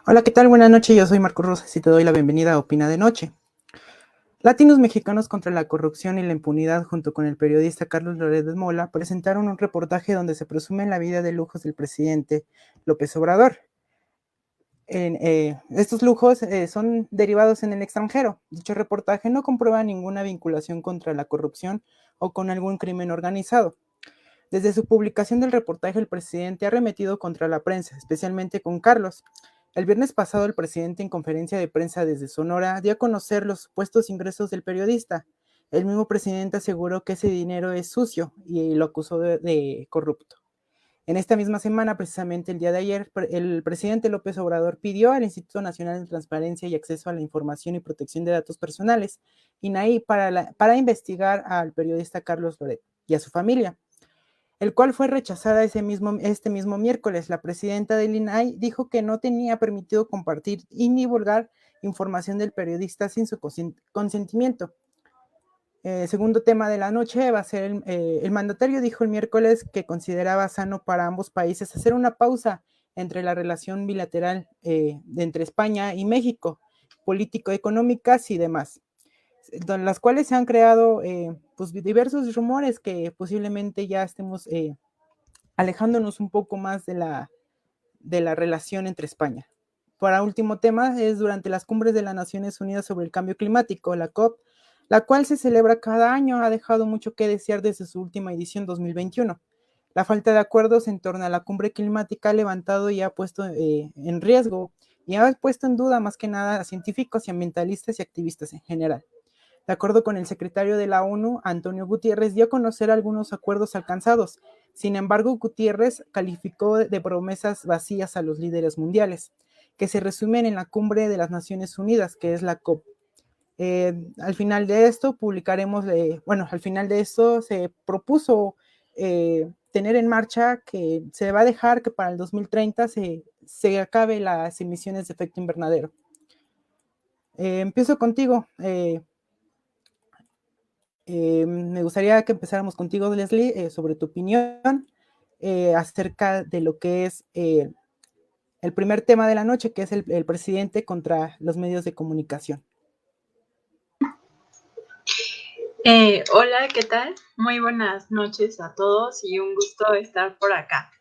Hola, ¿qué tal? Buenas noches, yo soy Marco Rosas y te doy la bienvenida a Opina de Noche. Latinos Mexicanos contra la Corrupción y la Impunidad, junto con el periodista Carlos Loret de Mola, presentaron un reportaje donde se presume la vida de lujos del presidente López Obrador. Estos lujos son derivados en el extranjero. Dicho reportaje no comprueba ninguna vinculación contra la corrupción o con algún crimen organizado. Desde su publicación del reportaje, el presidente ha arremetido contra la prensa, especialmente con Carlos. El viernes pasado, el presidente, en conferencia de prensa desde Sonora, dio a conocer los supuestos ingresos del periodista. El mismo presidente aseguró que ese dinero es sucio y lo acusó de corrupto. En esta misma semana, precisamente el día de ayer, el presidente López Obrador pidió al Instituto Nacional de Transparencia y Acceso a la Información y Protección de Datos Personales, INAI, para investigar al periodista Carlos Loret y a su familia, el cual fue rechazada este mismo miércoles. La presidenta del INAI dijo que no tenía permitido compartir y divulgar información del periodista sin su consentimiento. Segundo tema de la noche va a ser el mandatario dijo el miércoles que consideraba sano para ambos países hacer una pausa entre la relación bilateral entre España y México, político-económicas y demás, las cuales se han creado pues diversos rumores que posiblemente ya estemos alejándonos un poco más de la relación entre España. Para último tema, es durante las cumbres de las Naciones Unidas sobre el cambio climático, la COP, la cual se celebra cada año, ha dejado mucho que desear desde su última edición 2021. La falta de acuerdos en torno a la cumbre climática ha levantado y ha puesto en riesgo y ha puesto en duda más que nada a científicos y ambientalistas y activistas en general. De acuerdo con el secretario de la ONU, Antonio Guterres, dio a conocer algunos acuerdos alcanzados. Sin embargo, Guterres calificó de promesas vacías a los líderes mundiales, que se resumen en la cumbre de las Naciones Unidas, que es la COP. Al final de esto al final de esto se propuso tener en marcha que se va a dejar que para el 2030 se acabe las emisiones de efecto invernadero. Empiezo contigo. Me gustaría que empezáramos contigo, Leslie, sobre tu opinión acerca de lo que es el primer tema de la noche, que es el presidente contra los medios de comunicación. Hola, ¿qué tal? Muy buenas noches a todos y un gusto estar por acá.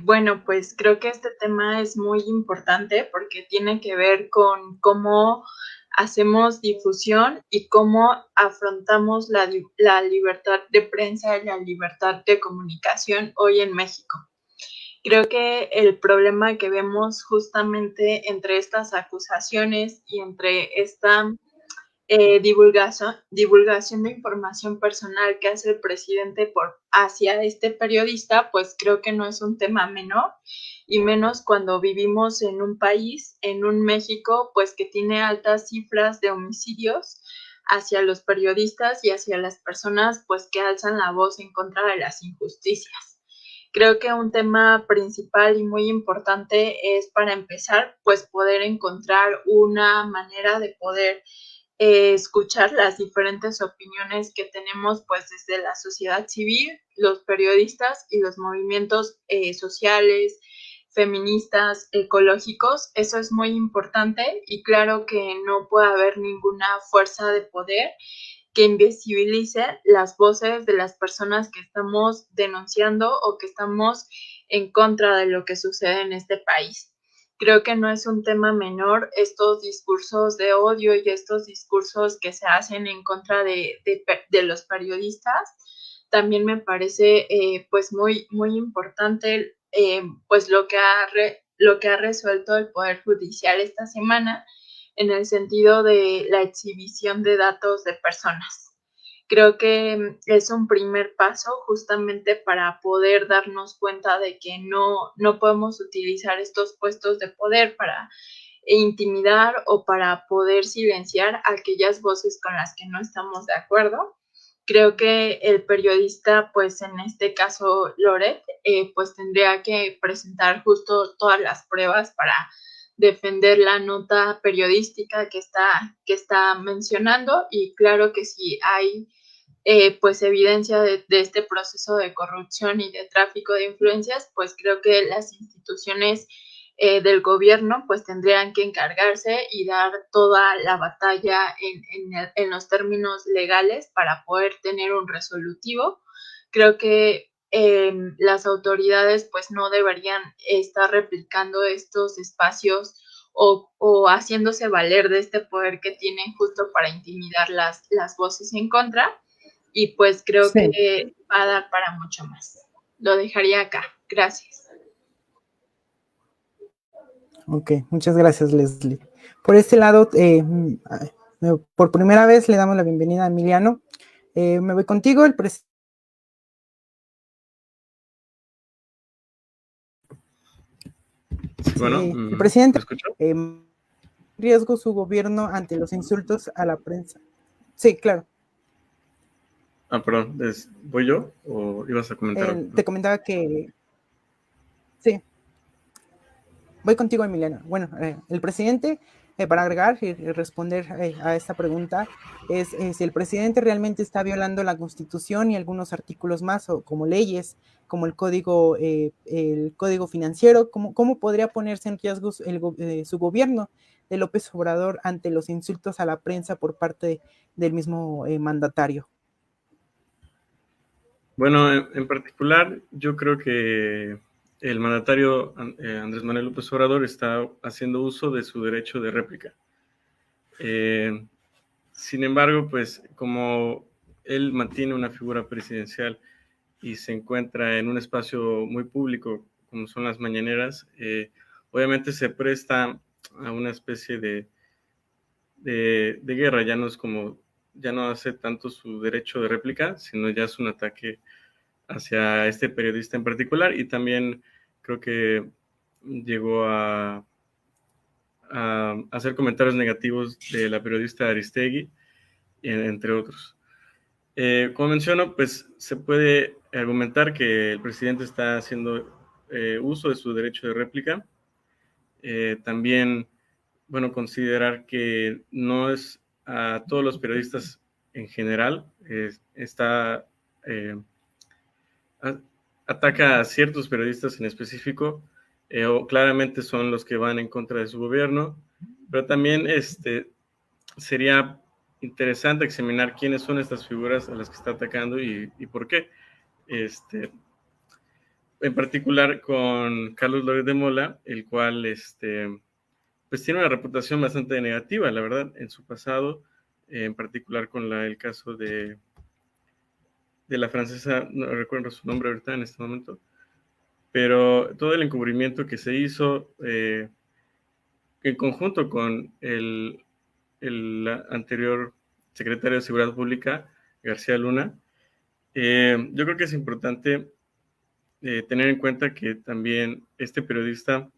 Bueno, pues creo que este tema es muy importante porque tiene que ver con cómo hacemos difusión y cómo afrontamos la libertad de prensa y la libertad de comunicación hoy en México. Creo que el problema que vemos justamente entre estas acusaciones y entre esta divulgación de información personal que hace el presidente hacia este periodista, pues creo que no es un tema menor, y menos cuando vivimos en un país, en un México, pues que tiene altas cifras de homicidios hacia los periodistas y hacia las personas pues que alzan la voz en contra de las injusticias. Creo que un tema principal y muy importante es, para empezar, pues poder encontrar una manera de poder escuchar las diferentes opiniones que tenemos pues desde la sociedad civil, los periodistas y los movimientos sociales, feministas, ecológicos. Eso es muy importante, y claro que no puede haber ninguna fuerza de poder que invisibilice las voces de las personas que estamos denunciando o que estamos en contra de lo que sucede en este país. Creo que no es un tema menor estos discursos de odio y estos discursos que se hacen en contra de los periodistas. También me parece pues muy, muy importante pues lo que ha resuelto el Poder Judicial esta semana, en el sentido de la exhibición de datos de personas. Creo que es un primer paso justamente para poder darnos cuenta de que no podemos utilizar estos puestos de poder para intimidar o para poder silenciar aquellas voces con las que no estamos de acuerdo. Creo que el periodista, pues en este caso Loret, pues tendría que presentar justo todas las pruebas para defender la nota periodística que está mencionando, y claro que si hay pues evidencia de este proceso de corrupción y de tráfico de influencias, pues creo que las instituciones del gobierno pues tendrían que encargarse y dar toda la batalla en los términos legales para poder tener un resolutivo. Creo que las autoridades pues no deberían estar replicando estos espacios o haciéndose valer de este poder que tienen justo para intimidar las voces en contra, y pues creo Sí, que va a dar para mucho más. Lo dejaría acá. Gracias. ok, muchas gracias, Leslie. Por este lado, por primera vez le damos la bienvenida a Emiliano. Me voy contigo, el presidente. Sí, bueno, El ¿me presidente escucho? riesgo su gobierno ante los insultos a la prensa. Sí, claro. Perdón, ¿voy yo o ibas a comentar algo? Te comentaba que sí, voy contigo, Emiliano. Bueno, el presidente, para agregar y responder a esta pregunta, es si el presidente realmente está violando la Constitución y algunos artículos más, o como leyes, como el código financiero, ¿cómo podría ponerse en riesgo su gobierno de López Obrador ante los insultos a la prensa por parte del mismo mandatario? Bueno, en particular, yo creo que el mandatario Andrés Manuel López Obrador está haciendo uso de su derecho de réplica. Sin embargo, pues como él mantiene una figura presidencial y se encuentra en un espacio muy público, como son las mañaneras, obviamente se presta a una especie de guerra. Ya no hace tanto su derecho de réplica, sino ya es un ataque hacia este periodista en particular, y también creo que llegó a hacer comentarios negativos de la periodista Aristegui, entre otros. Como menciono, pues se puede argumentar que el presidente está haciendo uso de su derecho de réplica. También, bueno, considerar que no es a todos los periodistas en general, eh, ataca a ciertos periodistas en específico, o claramente son los que van en contra de su gobierno, pero también sería interesante examinar quiénes son estas figuras a las que está atacando y por qué. En particular con Carlos Loret de Mola, el cual pues tiene una reputación bastante negativa, la verdad, en su pasado, en particular con el caso de la francesa, no recuerdo su nombre ahorita en este momento, pero todo el encubrimiento que se hizo en conjunto con el anterior secretario de Seguridad Pública, García Luna, yo creo que es importante tener en cuenta que también este periodista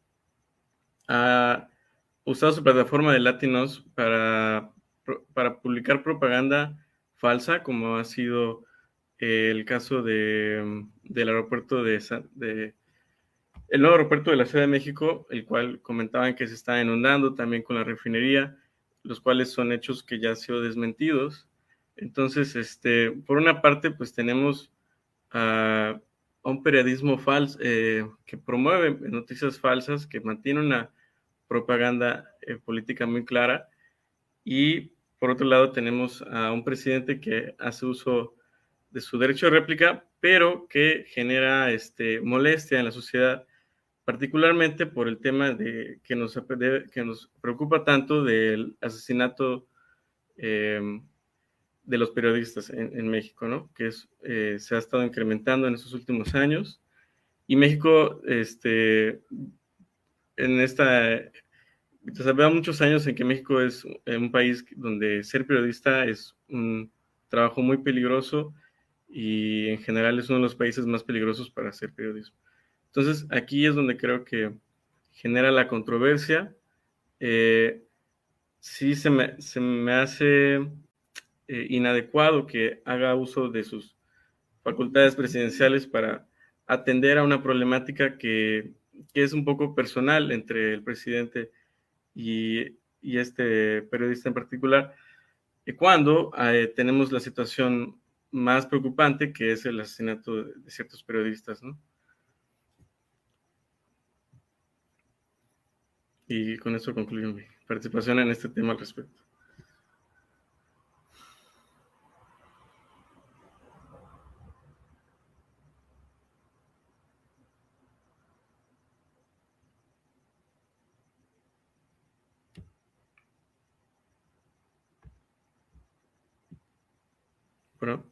ha usado su plataforma de Latinos para publicar propaganda falsa, como ha sido el caso del aeropuerto el nuevo aeropuerto de la Ciudad de México, el cual comentaban que se está inundando, también con la refinería, los cuales son hechos que ya han sido desmentidos. Entonces, por una parte, pues tenemos a un periodismo falso que promueve noticias falsas, que mantiene una propaganda política muy clara, y por otro lado tenemos a un presidente que hace uso de su derecho de réplica, pero que genera molestia en la sociedad, particularmente por el tema que nos preocupa tanto del asesinato de los periodistas en México, ¿no? Se ha estado incrementando en estos últimos años, y México, lleva muchos años en que México es un país donde ser periodista es un trabajo muy peligroso, y en general es uno de los países más peligrosos para hacer periodismo. Entonces, aquí es donde creo que genera la controversia. Sí se me hace inadecuado que haga uso de sus facultades presidenciales para atender a una problemática que es un poco personal entre el presidente y este periodista en particular, cuando tenemos la situación más preocupante, que es el asesinato de ciertos periodistas, ¿no? Y con eso concluyo mi participación en este tema al respecto. Bueno.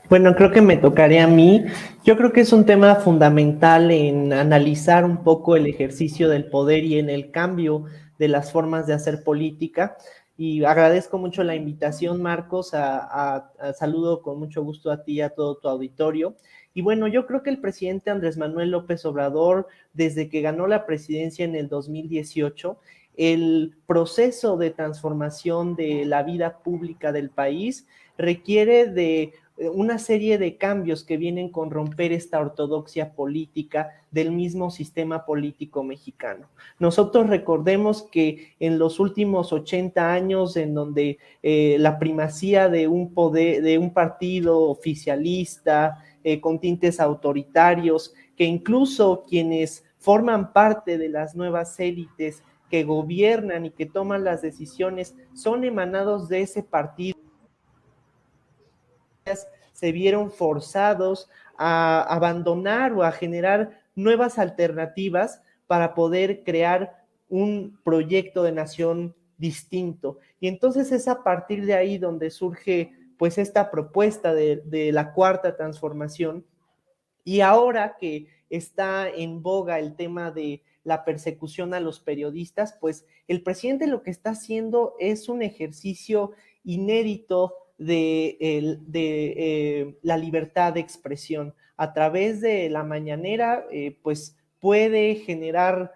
Bueno, creo que me tocaría a mí. Yo creo que es un tema fundamental en analizar un poco el ejercicio del poder y en el cambio de las formas de hacer política. Y agradezco mucho la invitación, Marcos. Saludo con mucho gusto a ti y a todo tu auditorio. Y bueno, yo creo que el presidente Andrés Manuel López Obrador, desde que ganó la presidencia en el 2018, el proceso de transformación de la vida pública del país requiere de una serie de cambios que vienen con romper esta ortodoxia política del mismo sistema político mexicano. Nosotros recordemos que en los últimos 80 años, en donde la primacía de un poder, de un partido oficialista, con tintes autoritarios, que incluso quienes forman parte de las nuevas élites que gobiernan y que toman las decisiones son emanados de ese partido, se vieron forzados a abandonar o a generar nuevas alternativas para poder crear un proyecto de nación distinto. Y entonces es a partir de ahí donde surge pues esta propuesta de la cuarta transformación. Y ahora que está en boga el tema de la persecución a los periodistas, pues el presidente lo que está haciendo es un ejercicio inédito de la libertad de expresión. A través de la mañanera, pues puede generar,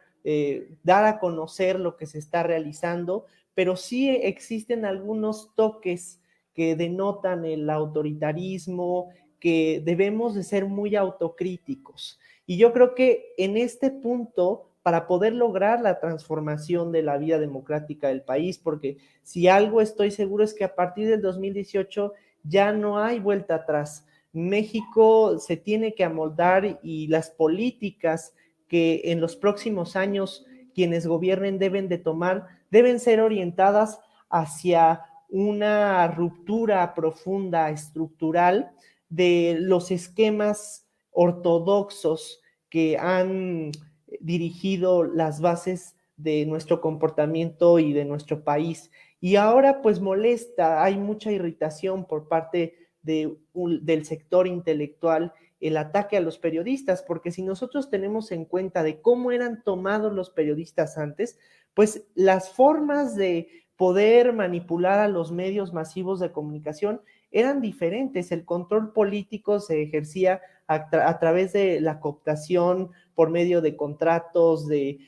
dar a conocer lo que se está realizando, pero sí existen algunos toques que denotan el autoritarismo, que debemos de ser muy autocríticos. Y yo creo que en este punto, para poder lograr la transformación de la vida democrática del país, porque si algo estoy seguro es que a partir del 2018 ya no hay vuelta atrás. México se tiene que amoldar y las políticas que en los próximos años quienes gobiernen deben de tomar deben ser orientadas hacia una ruptura profunda, estructural, de los esquemas ortodoxos que han dirigido las bases de nuestro comportamiento y de nuestro país. Y ahora pues molesta, hay mucha irritación por parte del sector intelectual el ataque a los periodistas, porque si nosotros tenemos en cuenta de cómo eran tomados los periodistas antes, pues las formas de poder manipular a los medios masivos de comunicación eran diferentes. El control político se ejercía a través de la cooptación por medio de contratos, de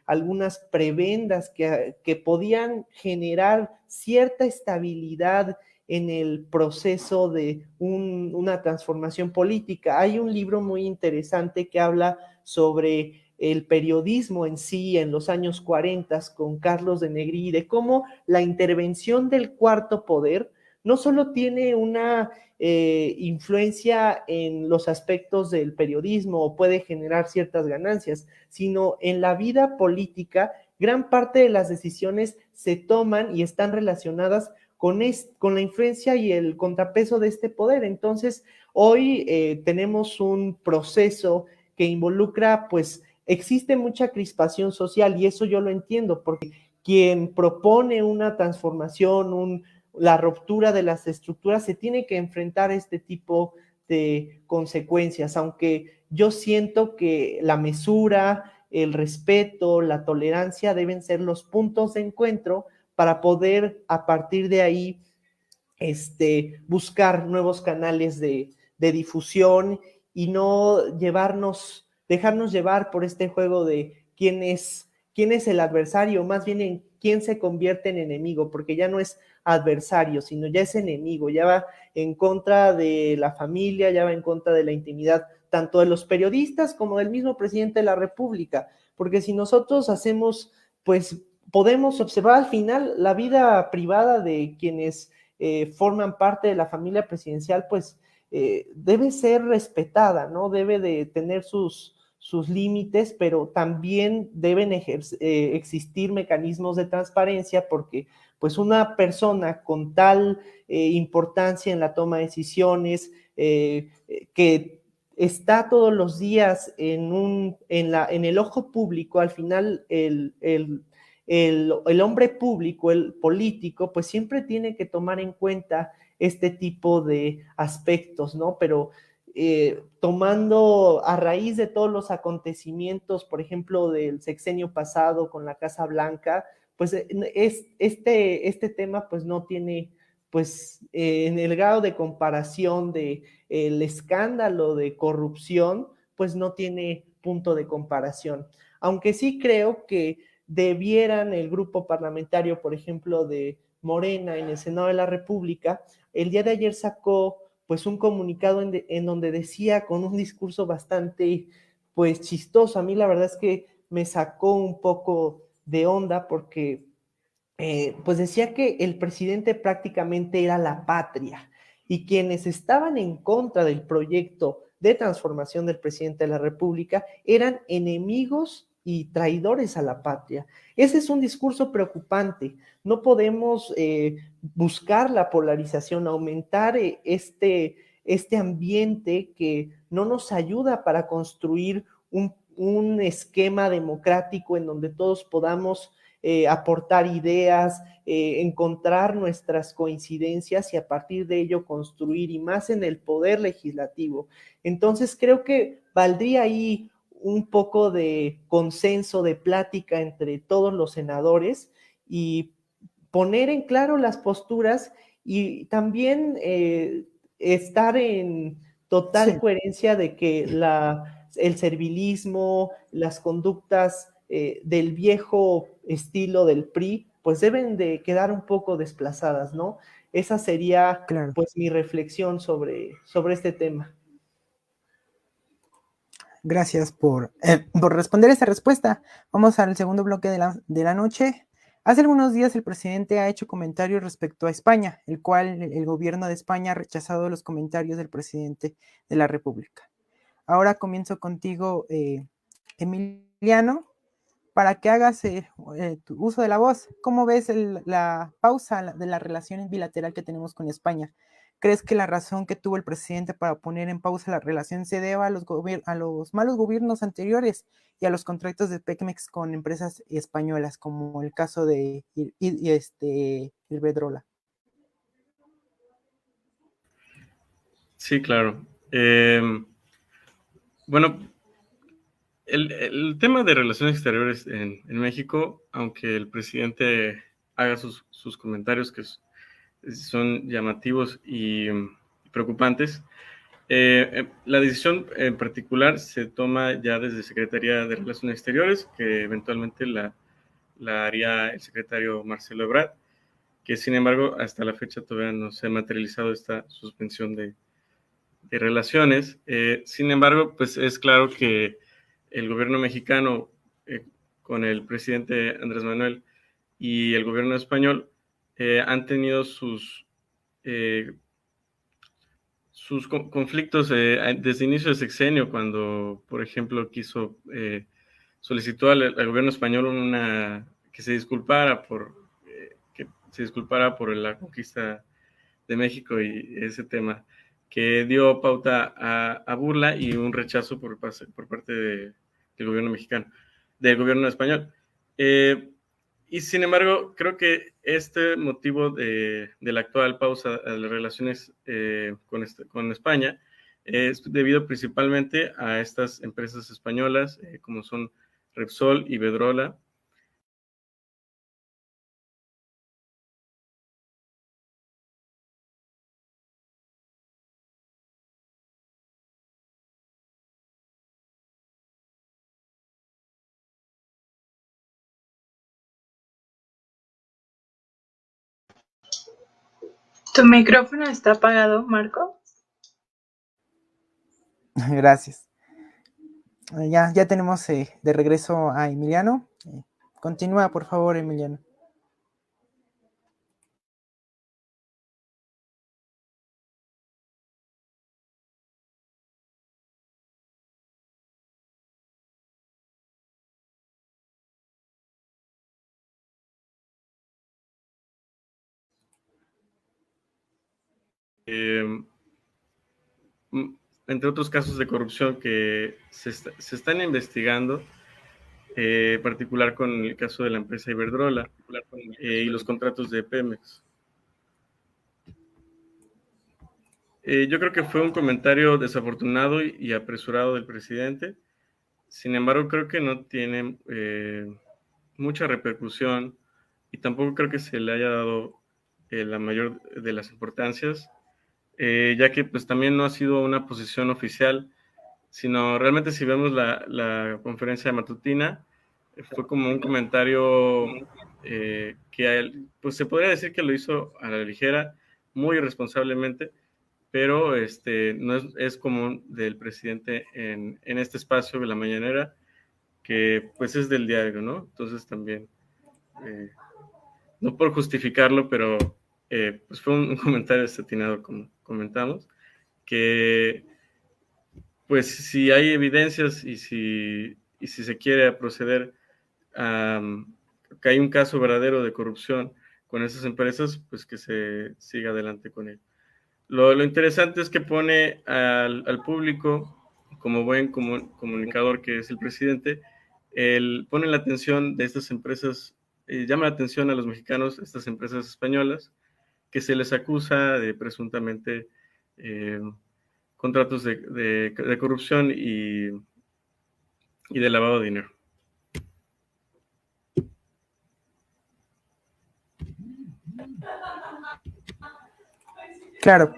algunas prebendas que podían generar cierta estabilidad en el proceso de una transformación política. Hay un libro muy interesante que habla sobre el periodismo en sí en los años 40 con Carlos de Negri, de cómo la intervención del cuarto poder no solo tiene una influencia en los aspectos del periodismo o puede generar ciertas ganancias, sino en la vida política, gran parte de las decisiones se toman y están relacionadas con la influencia y el contrapeso de este poder. Entonces, hoy tenemos un proceso que involucra, pues, existe mucha crispación social y eso yo lo entiendo, porque quien propone una transformación, la ruptura de las estructuras, se tiene que enfrentar a este tipo de consecuencias, aunque yo siento que la mesura, el respeto, la tolerancia deben ser los puntos de encuentro para poder a partir de ahí buscar nuevos canales de difusión y no dejarnos llevar por este juego de quién es el adversario, más bien en quién se convierte en enemigo, porque ya no es adversario, sino ya es enemigo, ya va en contra de la familia, ya va en contra de la intimidad, tanto de los periodistas como del mismo presidente de la República, porque si nosotros hacemos, pues podemos observar al final la vida privada de quienes forman parte de la familia presidencial, pues debe ser respetada, ¿no? Debe de tener sus límites, pero también deben existir mecanismos de transparencia, porque pues una persona con tal importancia en la toma de decisiones, que está todos los días en el ojo público, al final el hombre público, el político, pues siempre tiene que tomar en cuenta este tipo de aspectos, ¿no? Pero tomando a raíz de todos los acontecimientos, por ejemplo, del sexenio pasado con la Casa Blanca, pues este tema pues no tiene, pues en el grado de comparación de el escándalo de corrupción, pues no tiene punto de comparación. Aunque sí creo que debieran el grupo parlamentario, por ejemplo, de Morena en el Senado de la República, el día de ayer sacó pues un comunicado en donde decía con un discurso bastante pues chistoso. A mí la verdad es que me sacó un poco de onda porque pues decía que el presidente prácticamente era la patria y quienes estaban en contra del proyecto de transformación del presidente de la República eran enemigos y traidores a la patria. Ese es un discurso preocupante. No podemos buscar la polarización, aumentar este ambiente que no nos ayuda para construir un esquema democrático en donde todos podamos aportar ideas, encontrar nuestras coincidencias y a partir de ello construir, y más en el poder legislativo. Entonces creo que valdría ahí un poco de consenso, de plática entre todos los senadores y poner en claro las posturas y también estar en total coherencia de que el servilismo, las conductas del viejo estilo del PRI, pues deben de quedar un poco desplazadas, ¿no? Esa sería pues mi reflexión sobre este tema. Gracias por responder esta respuesta. Vamos al segundo bloque de la noche. Hace algunos días el presidente ha hecho comentarios respecto a España, el cual el gobierno de España ha rechazado los comentarios del presidente de la República. Ahora comienzo contigo, Emiliano, para que hagas tu uso de la voz. ¿Cómo ves la pausa de la relación bilateral que tenemos con España? ¿Crees que la razón que tuvo el presidente para poner en pausa la relación se deba a los malos gobiernos anteriores y a los contratos de Pemex con empresas españolas, como el caso de Iberdrola? Sí, claro. Bueno, el tema de relaciones exteriores en México, aunque el presidente haga sus comentarios que son llamativos y preocupantes, la decisión en particular se toma ya desde Secretaría de Relaciones Exteriores, que eventualmente la haría el secretario Marcelo Ebrard, que sin embargo hasta la fecha todavía no se ha materializado esta suspensión de relaciones. Sin embargo, pues es claro que el gobierno mexicano, con el presidente Andrés Manuel y el gobierno español, han tenido sus conflictos desde inicio del sexenio, cuando, por ejemplo, solicitó al gobierno español que se disculpara por la conquista de México y ese tema, que dio pauta a burla y un rechazo por parte del gobierno mexicano, del gobierno español. Y sin embargo, creo que este motivo de la actual pausa de las relaciones con España es debido principalmente a estas empresas españolas, como son Repsol y Iberdrola. ¿Tu micrófono está apagado, Marco? Gracias. Ya tenemos de regreso a Emiliano. Continúa, por favor, Emiliano. entre otros casos de corrupción que se están investigando, en particular con el caso de la empresa Iberdrola y los contratos de Pemex. Yo creo que fue un comentario desafortunado y apresurado del presidente. Sin embargo, creo que no tiene mucha repercusión y tampoco creo que se le haya dado la mayor de las importancias, ya que pues también no ha sido una posición oficial, sino realmente si vemos la conferencia matutina, fue como un comentario que pues se podría decir que lo hizo a la ligera, muy irresponsablemente, pero no es común del presidente en este espacio de la mañanera, que pues es del diario, ¿no? Entonces también, no por justificarlo, pero pues fue un comentario desatinado, como comentamos, que pues si hay evidencias y si se quiere proceder a que hay un caso verdadero de corrupción con esas empresas, pues que se siga adelante con ello. Lo interesante es que pone al público, como buen comunicador que es el presidente, pone la atención de estas empresas, llama la atención a los mexicanos, estas empresas españolas, que se les acusa de presuntamente contratos de corrupción y de lavado de dinero. Claro.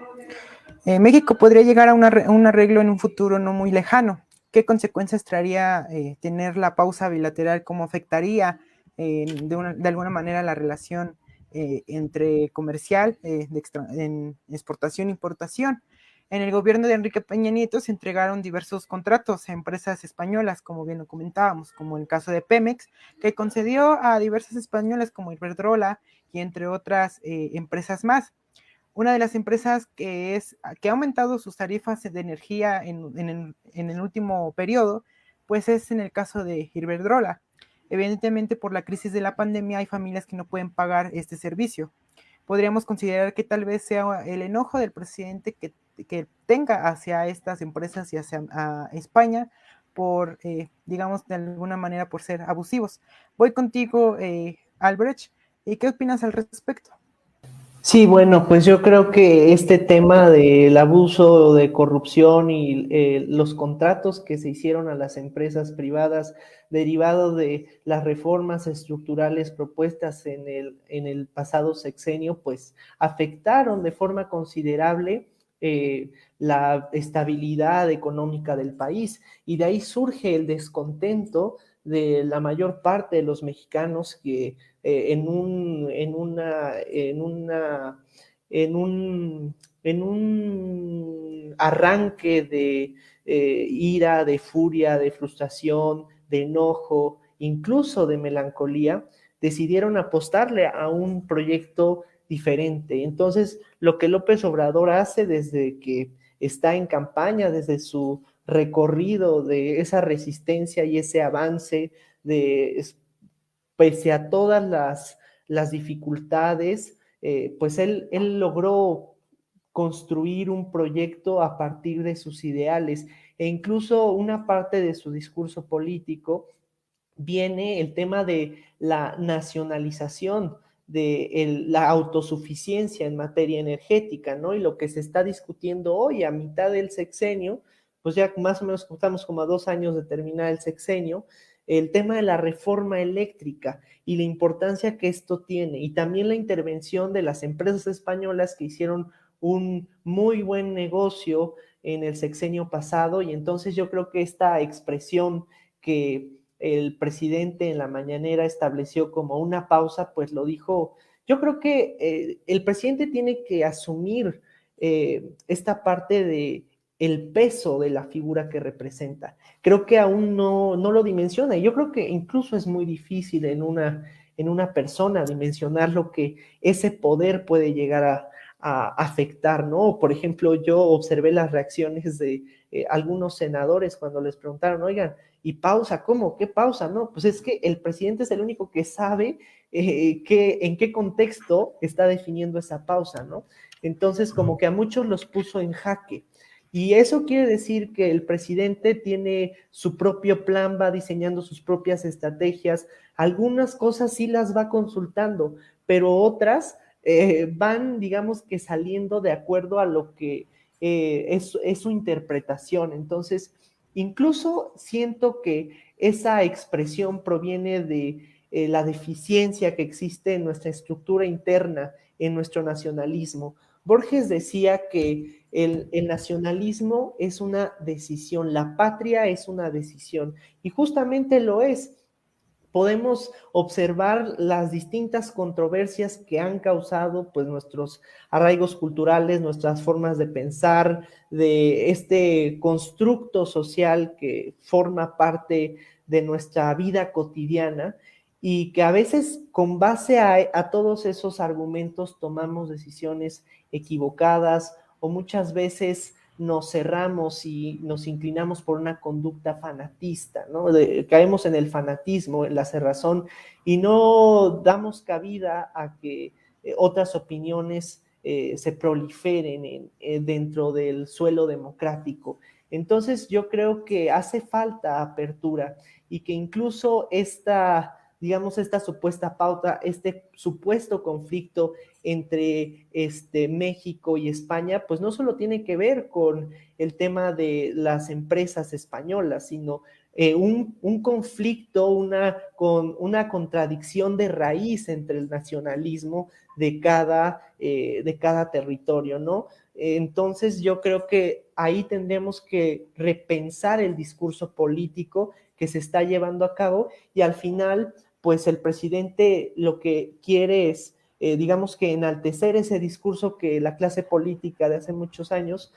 México podría llegar a un arreglo en un futuro no muy lejano. ¿Qué consecuencias traería tener la pausa bilateral? ¿Cómo afectaría de alguna manera la relación entre comercial en exportación e importación? En el gobierno de Enrique Peña Nieto se entregaron diversos contratos a empresas españolas, como bien lo comentábamos, como el caso de Pemex, que concedió a diversas españolas como Iberdrola y entre otras empresas más. Una de las empresas que ha aumentado sus tarifas de energía en el último periodo, pues es en el caso de Iberdrola. Evidentemente, por la crisis de la pandemia hay familias que no pueden pagar este servicio. Podríamos considerar que tal vez sea el enojo del presidente que tenga hacia estas empresas y hacia España por, digamos, de alguna manera por ser abusivos. Voy contigo, Albrecht. ¿Y qué opinas al respecto? Sí, bueno, pues yo creo que este tema del abuso de corrupción y los contratos que se hicieron a las empresas privadas derivado de las reformas estructurales propuestas en el pasado sexenio, pues afectaron de forma considerable la estabilidad económica del país, y de ahí surge el descontento de la mayor parte de los mexicanos que en un arranque de ira, de furia, de frustración, de enojo, incluso de melancolía, decidieron apostarle a un proyecto diferente. Entonces, lo que López Obrador hace desde que está en campaña, desde su recorrido de esa resistencia y ese avance, pese a todas las dificultades, pues él logró construir un proyecto a partir de sus ideales, e incluso una parte de su discurso político viene el tema de la nacionalización, de la autosuficiencia en materia energética, ¿no? Y lo que se está discutiendo hoy a mitad del sexenio, pues ya más o menos estamos como a 2 años de terminar el sexenio, el tema de la reforma eléctrica y la importancia que esto tiene, y también la intervención de las empresas españolas que hicieron un muy buen negocio en el sexenio pasado. Y entonces yo creo que esta expresión que el presidente en la mañanera estableció como una pausa, pues lo dijo. Yo creo que el presidente tiene que asumir esta parte de el peso de la figura que representa. Creo que aún no lo dimensiona, y yo creo que incluso es muy difícil en una persona dimensionar lo que ese poder puede llegar a afectar, ¿no? Por ejemplo, yo observé las reacciones de algunos senadores cuando les preguntaron, oigan, ¿y pausa? ¿Cómo? ¿Qué pausa? No, pues es que el presidente es el único que sabe en qué contexto está definiendo esa pausa, ¿no? Entonces, como que a muchos los puso en jaque. Y eso quiere decir que el presidente tiene su propio plan, va diseñando sus propias estrategias. Algunas cosas sí las va consultando, pero otras van, digamos que saliendo de acuerdo a lo que es su interpretación. Entonces, incluso siento que esa expresión proviene de la deficiencia que existe en nuestra estructura interna, en nuestro nacionalismo. Borges decía que el nacionalismo es una decisión, la patria es una decisión, y justamente lo es. Podemos observar las distintas controversias que han causado pues nuestros arraigos culturales, nuestras formas de pensar, de este constructo social que forma parte de nuestra vida cotidiana, y que a veces con base a todos esos argumentos tomamos decisiones equivocadas, o muchas veces nos cerramos y nos inclinamos por una conducta fanatista, ¿no? Caemos en el fanatismo, en la cerrazón, y no damos cabida a que otras opiniones se proliferen dentro del suelo democrático. Entonces yo creo que hace falta apertura, y que incluso digamos, esta supuesta pauta, este supuesto conflicto entre México y España, pues no solo tiene que ver con el tema de las empresas españolas, sino un conflicto, con una contradicción de raíz entre el nacionalismo de cada territorio, ¿no? Entonces yo creo que ahí tendremos que repensar el discurso político que se está llevando a cabo, y al final pues el presidente lo que quiere es, digamos que enaltecer ese discurso que la clase política de hace muchos años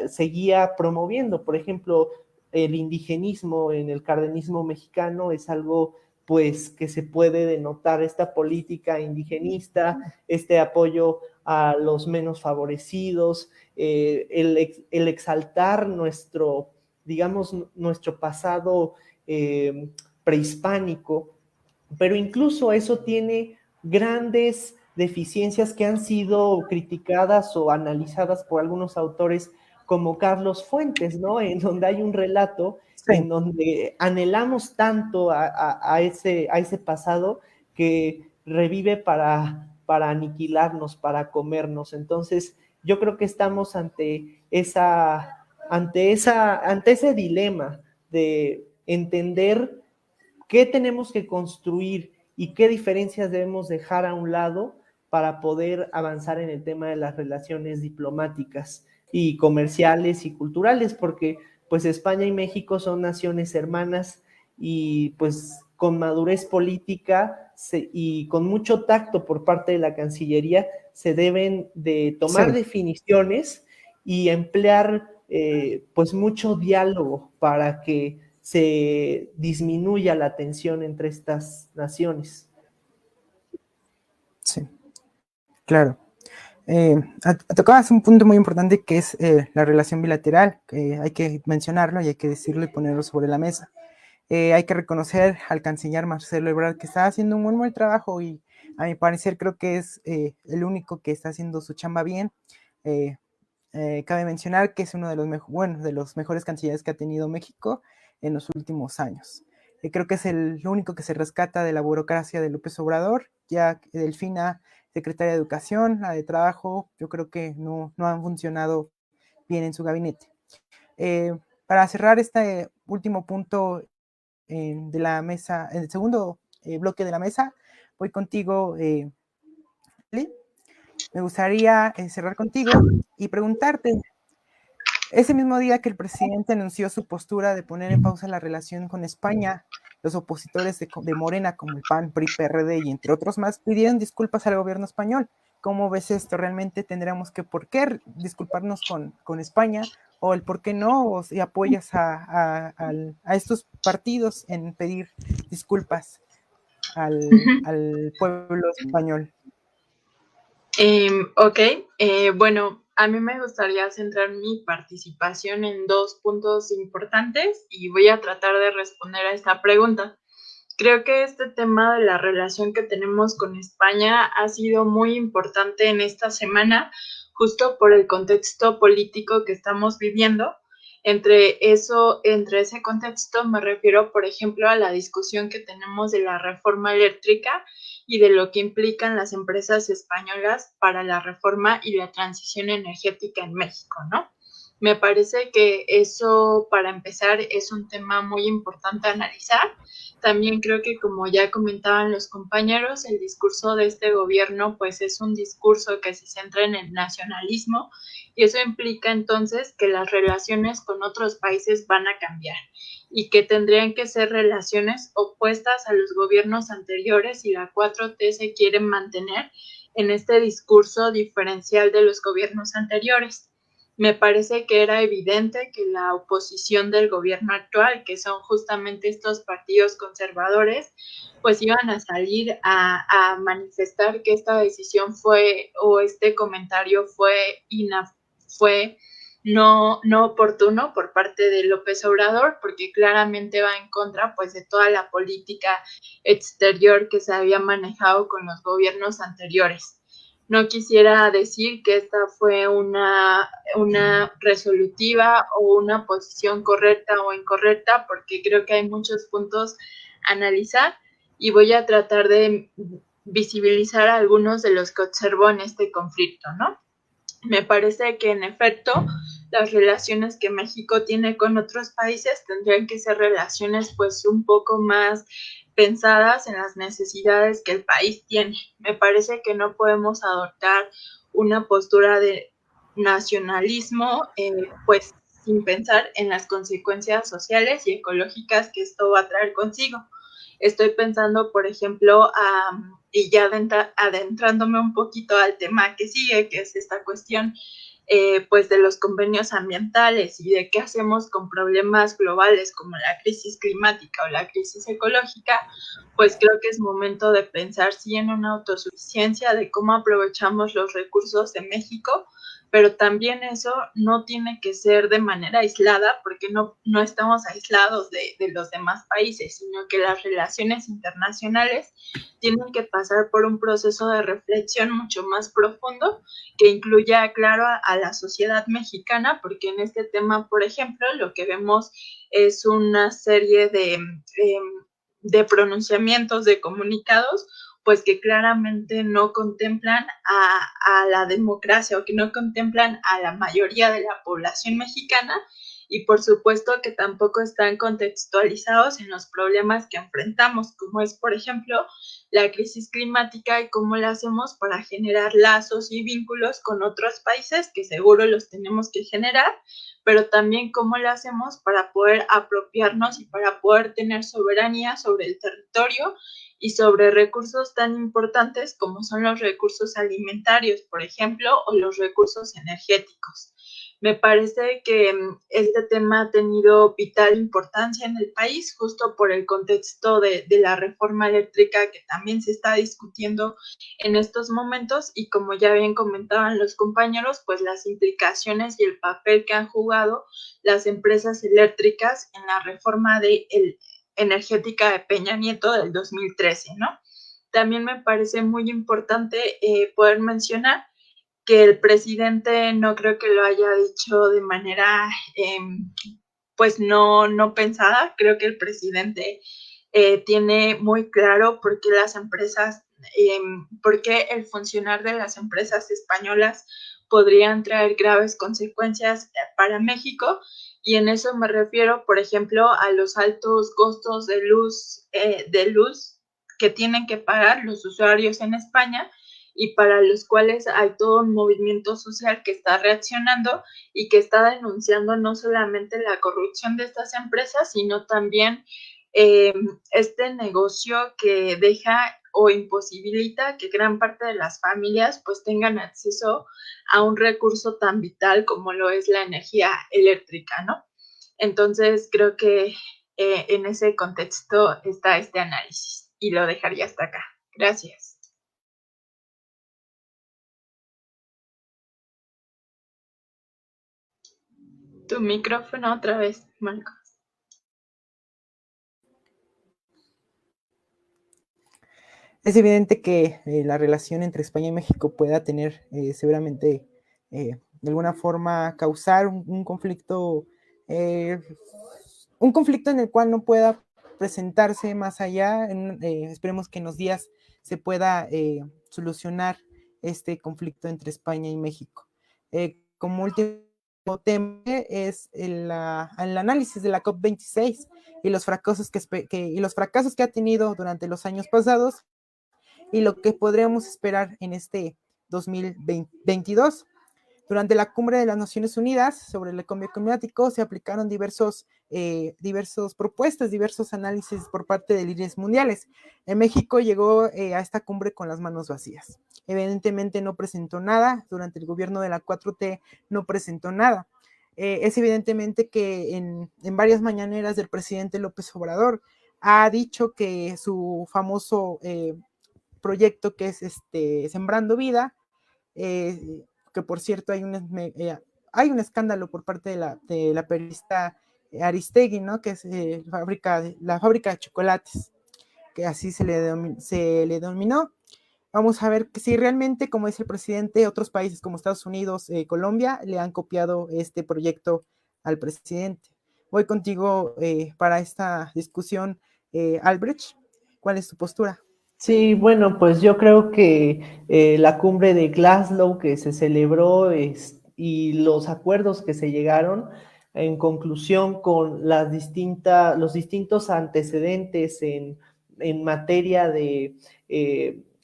seguía promoviendo. Por ejemplo, el indigenismo en el cardenismo mexicano es algo pues que se puede denotar, esta política indigenista, este apoyo a los menos favorecidos, el exaltar digamos, nuestro pasado prehispánico, pero incluso eso tiene grandes deficiencias que han sido criticadas o analizadas por algunos autores como Carlos Fuentes, ¿no? En donde hay un relato en donde anhelamos tanto a ese pasado que revive para aniquilarnos, para comernos. Entonces, yo creo que estamos ante ese dilema de entender qué tenemos que construir y qué diferencias debemos dejar a un lado para poder avanzar en el tema de las relaciones diplomáticas y comerciales y culturales, porque pues España y México son naciones hermanas, y pues con madurez política y con mucho tacto por parte de la Cancillería se deben de tomar definiciones y emplear pues mucho diálogo para que se disminuya la tensión entre estas naciones. Sí, claro. Tocabas un punto muy importante que es la relación bilateral, que hay que mencionarlo y hay que decirlo y ponerlo sobre la mesa. Hay que reconocer al canciller Marcelo Ebrard que está haciendo un muy buen trabajo, y a mi parecer creo que es el único que está haciendo su chamba bien. Cabe mencionar que es uno de los mejores cancilleres que ha tenido México en los últimos años. Creo que es el único que se rescata de la burocracia de López Obrador, ya que Delfina, secretaria de Educación, la de Trabajo, yo creo que no han funcionado bien en su gabinete. Para cerrar este último punto de la mesa, en el segundo bloque de la mesa, voy contigo, Lee. Me gustaría cerrar contigo y preguntarte, ese mismo día que el presidente anunció su postura de poner en pausa la relación con España, los opositores de Morena, como el PAN, PRI, PRD y entre otros más, pidieron disculpas al gobierno español. ¿Cómo ves esto? ¿Realmente tendríamos que por qué disculparnos con España? ¿O el por qué no? ¿O si apoyas a estos partidos en pedir disculpas al pueblo español? Ok, bueno, a mí me gustaría centrar mi participación en dos puntos importantes y voy a tratar de responder a esta pregunta. Creo que este tema de la relación que tenemos con España ha sido muy importante en esta semana, justo por el contexto político que estamos viviendo. Entre ese contexto me refiero, por ejemplo, a la discusión que tenemos de la reforma eléctrica y de lo que implican las empresas españolas para la reforma y la transición energética en México, ¿no? Me parece que eso, para empezar, es un tema muy importante a analizar. También creo que, como ya comentaban los compañeros, el discurso de este gobierno pues es un discurso que se centra en el nacionalismo y eso implica entonces que las relaciones con otros países van a cambiar y que tendrían que ser relaciones opuestas a los gobiernos anteriores y la 4T se quiere mantener en este discurso diferencial de los gobiernos anteriores. Me parece que era evidente que la oposición del gobierno actual, que son justamente estos partidos conservadores, pues iban a salir a manifestar que esta decisión fue, o este comentario fue no oportuno por parte de López Obrador, porque claramente va en contra pues de toda la política exterior que se había manejado con los gobiernos anteriores. No quisiera decir que esta fue una resolutiva o una posición correcta o incorrecta, porque creo que hay muchos puntos a analizar y voy a tratar de visibilizar algunos de los que observo en este conflicto, ¿no? Me parece que en efecto las relaciones que México tiene con otros países tendrían que ser relaciones pues un poco más pensadas en las necesidades que el país tiene. Me parece que no podemos adoptar una postura de nacionalismo pues sin pensar en las consecuencias sociales y ecológicas que esto va a traer consigo. Estoy pensando, por ejemplo, y ya adentrándome un poquito al tema que sigue, que es esta cuestión pues de los convenios ambientales y de qué hacemos con problemas globales como la crisis climática o la crisis ecológica, pues creo que es momento de pensar sí en una autosuficiencia, de cómo aprovechamos los recursos de México, pero también eso no tiene que ser de manera aislada, porque no estamos aislados de los demás países, sino que las relaciones internacionales tienen que pasar por un proceso de reflexión mucho más profundo que incluya, claro, a la sociedad mexicana, porque en este tema, por ejemplo, lo que vemos es una serie de pronunciamientos, de comunicados, pues que claramente no contemplan a la democracia o que no contemplan a la mayoría de la población mexicana y por supuesto que tampoco están contextualizados en los problemas que enfrentamos, como es, por ejemplo, la crisis climática y cómo la hacemos para generar lazos y vínculos con otros países, que seguro los tenemos que generar, pero también cómo lo hacemos para poder apropiarnos y para poder tener soberanía sobre el territorio y sobre recursos tan importantes como son los recursos alimentarios, por ejemplo, o los recursos energéticos. Me parece que este tema ha tenido vital importancia en el país, justo por el contexto de la reforma eléctrica que también se está discutiendo en estos momentos y como ya bien comentaban los compañeros, pues las implicaciones y el papel que han jugado las empresas eléctricas en la reforma energética de Peña Nieto del 2013, ¿no? También me parece muy importante poder mencionar que el presidente no creo que lo haya dicho de manera pues no pensada. Creo que el presidente tiene muy claro por qué las empresas, por qué el funcionar de las empresas españolas podrían traer graves consecuencias para México. Y en eso me refiero, por ejemplo, a los altos costos de luz que tienen que pagar los usuarios en España y para los cuales hay todo un movimiento social que está reaccionando y que está denunciando no solamente la corrupción de estas empresas, sino también este negocio que deja o imposibilita que gran parte de las familias pues tengan acceso a un recurso tan vital como lo es la energía eléctrica, ¿no? Entonces creo que en ese contexto está este análisis y lo dejaría hasta acá. Gracias. Tu micrófono otra vez, Marco. Es evidente que la relación entre España y México pueda tener seguramente de alguna forma causar eh, un conflicto en el cual no pueda presentarse más allá. Esperemos que en los días se pueda solucionar este conflicto entre España y México. Como último tema es el análisis de la COP26 y los fracasos que ha tenido durante los años pasados y lo que podríamos esperar en este 2022. Durante la cumbre de las Naciones Unidas sobre el cambio climático se aplicaron diversas propuestas, diversos análisis por parte de líderes mundiales. En México llegó a esta cumbre con las manos vacías. Evidentemente no presentó nada, durante el gobierno de la 4T no presentó nada. Es evidentemente que en varias mañaneras del presidente López Obrador ha dicho que su famoso proyecto que es Sembrando Vida, que por cierto hay un escándalo por parte de la periodista Aristegui, ¿no? Que es la fábrica de chocolates, que así se le denominó. Vamos a ver si realmente, como dice el presidente, otros países como Estados Unidos, Colombia, le han copiado este proyecto al presidente. Voy contigo para esta discusión, Albrecht. ¿Cuál es tu postura? Sí, bueno, pues yo creo que la cumbre de Glasgow que se celebró y los acuerdos que se llegaron en conclusión con los distintos antecedentes en materia de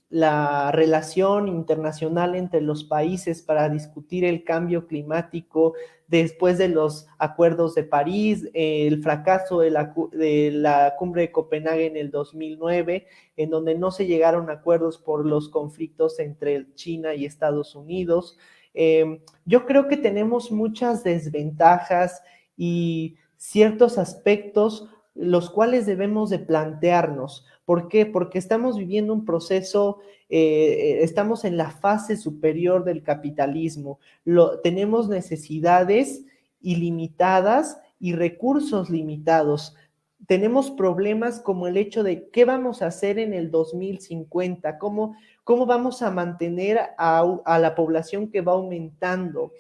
la relación internacional entre los países para discutir el cambio climático después de los acuerdos de París, el fracaso de la cumbre de Copenhague en el 2009, en donde no se llegaron a acuerdos por los conflictos entre China y Estados Unidos. Yo creo que tenemos muchas desventajas y ciertos aspectos los cuales debemos de plantearnos. ¿Por qué? Porque estamos viviendo un proceso, estamos en la fase superior del capitalismo. Tenemos necesidades ilimitadas y recursos limitados. Tenemos problemas como el hecho de qué vamos a hacer en el 2050, cómo vamos a mantener a la población que va aumentando.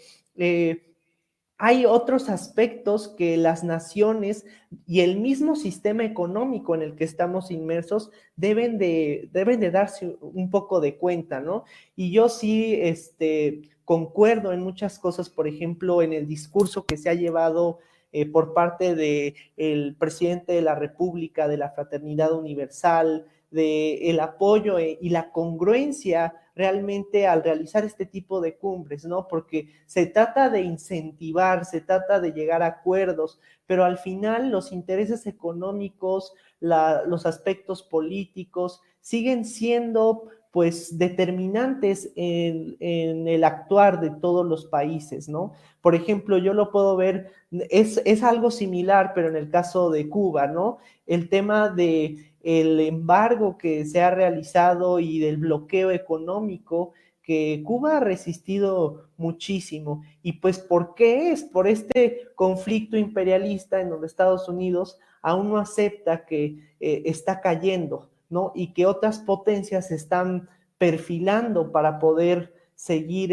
Hay otros aspectos que las naciones y el mismo sistema económico en el que estamos inmersos deben de darse un poco de cuenta, ¿no? Y yo sí concuerdo en muchas cosas, por ejemplo, en el discurso que se ha llevado por parte del presidente de la República, de la Fraternidad Universal, del apoyo y la congruencia realmente al realizar este tipo de cumbres, ¿no? Porque se trata de incentivar, se trata de llegar a acuerdos, pero al final los intereses económicos, los aspectos políticos siguen siendo pues determinantes en el actuar de todos los países, ¿no? Por ejemplo, yo lo puedo ver, es algo similar, pero en el caso de Cuba, ¿no? El tema de el embargo que se ha realizado y del bloqueo económico que Cuba ha resistido muchísimo. Y pues, ¿por qué es? Por este conflicto imperialista en donde Estados Unidos aún no acepta que está cayendo, ¿no? Y que otras potencias se están perfilando para poder seguir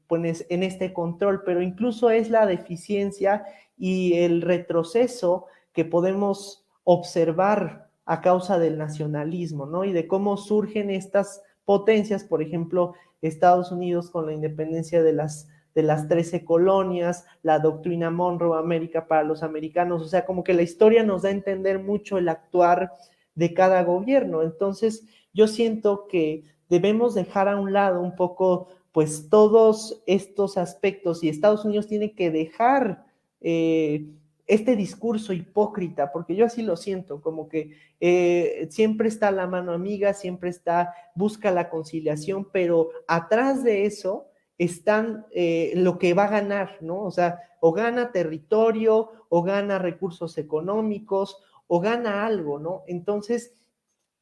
pues, en este control, pero incluso es la deficiencia y el retroceso que podemos observar a causa del nacionalismo, ¿no? Y de cómo surgen estas potencias, por ejemplo, Estados Unidos con la independencia de las 13 colonias, la doctrina Monroe, América para los americanos, o sea, como que la historia nos da a entender mucho el actuar de cada gobierno. Entonces, yo siento que debemos dejar a un lado un poco, pues, todos estos aspectos y Estados Unidos tiene que dejar este discurso hipócrita, porque yo así lo siento, como que siempre está la mano amiga, siempre busca la conciliación, pero atrás de eso están lo que va a ganar, ¿no? O sea, o gana territorio, o gana recursos económicos, o gana algo, ¿no? Entonces,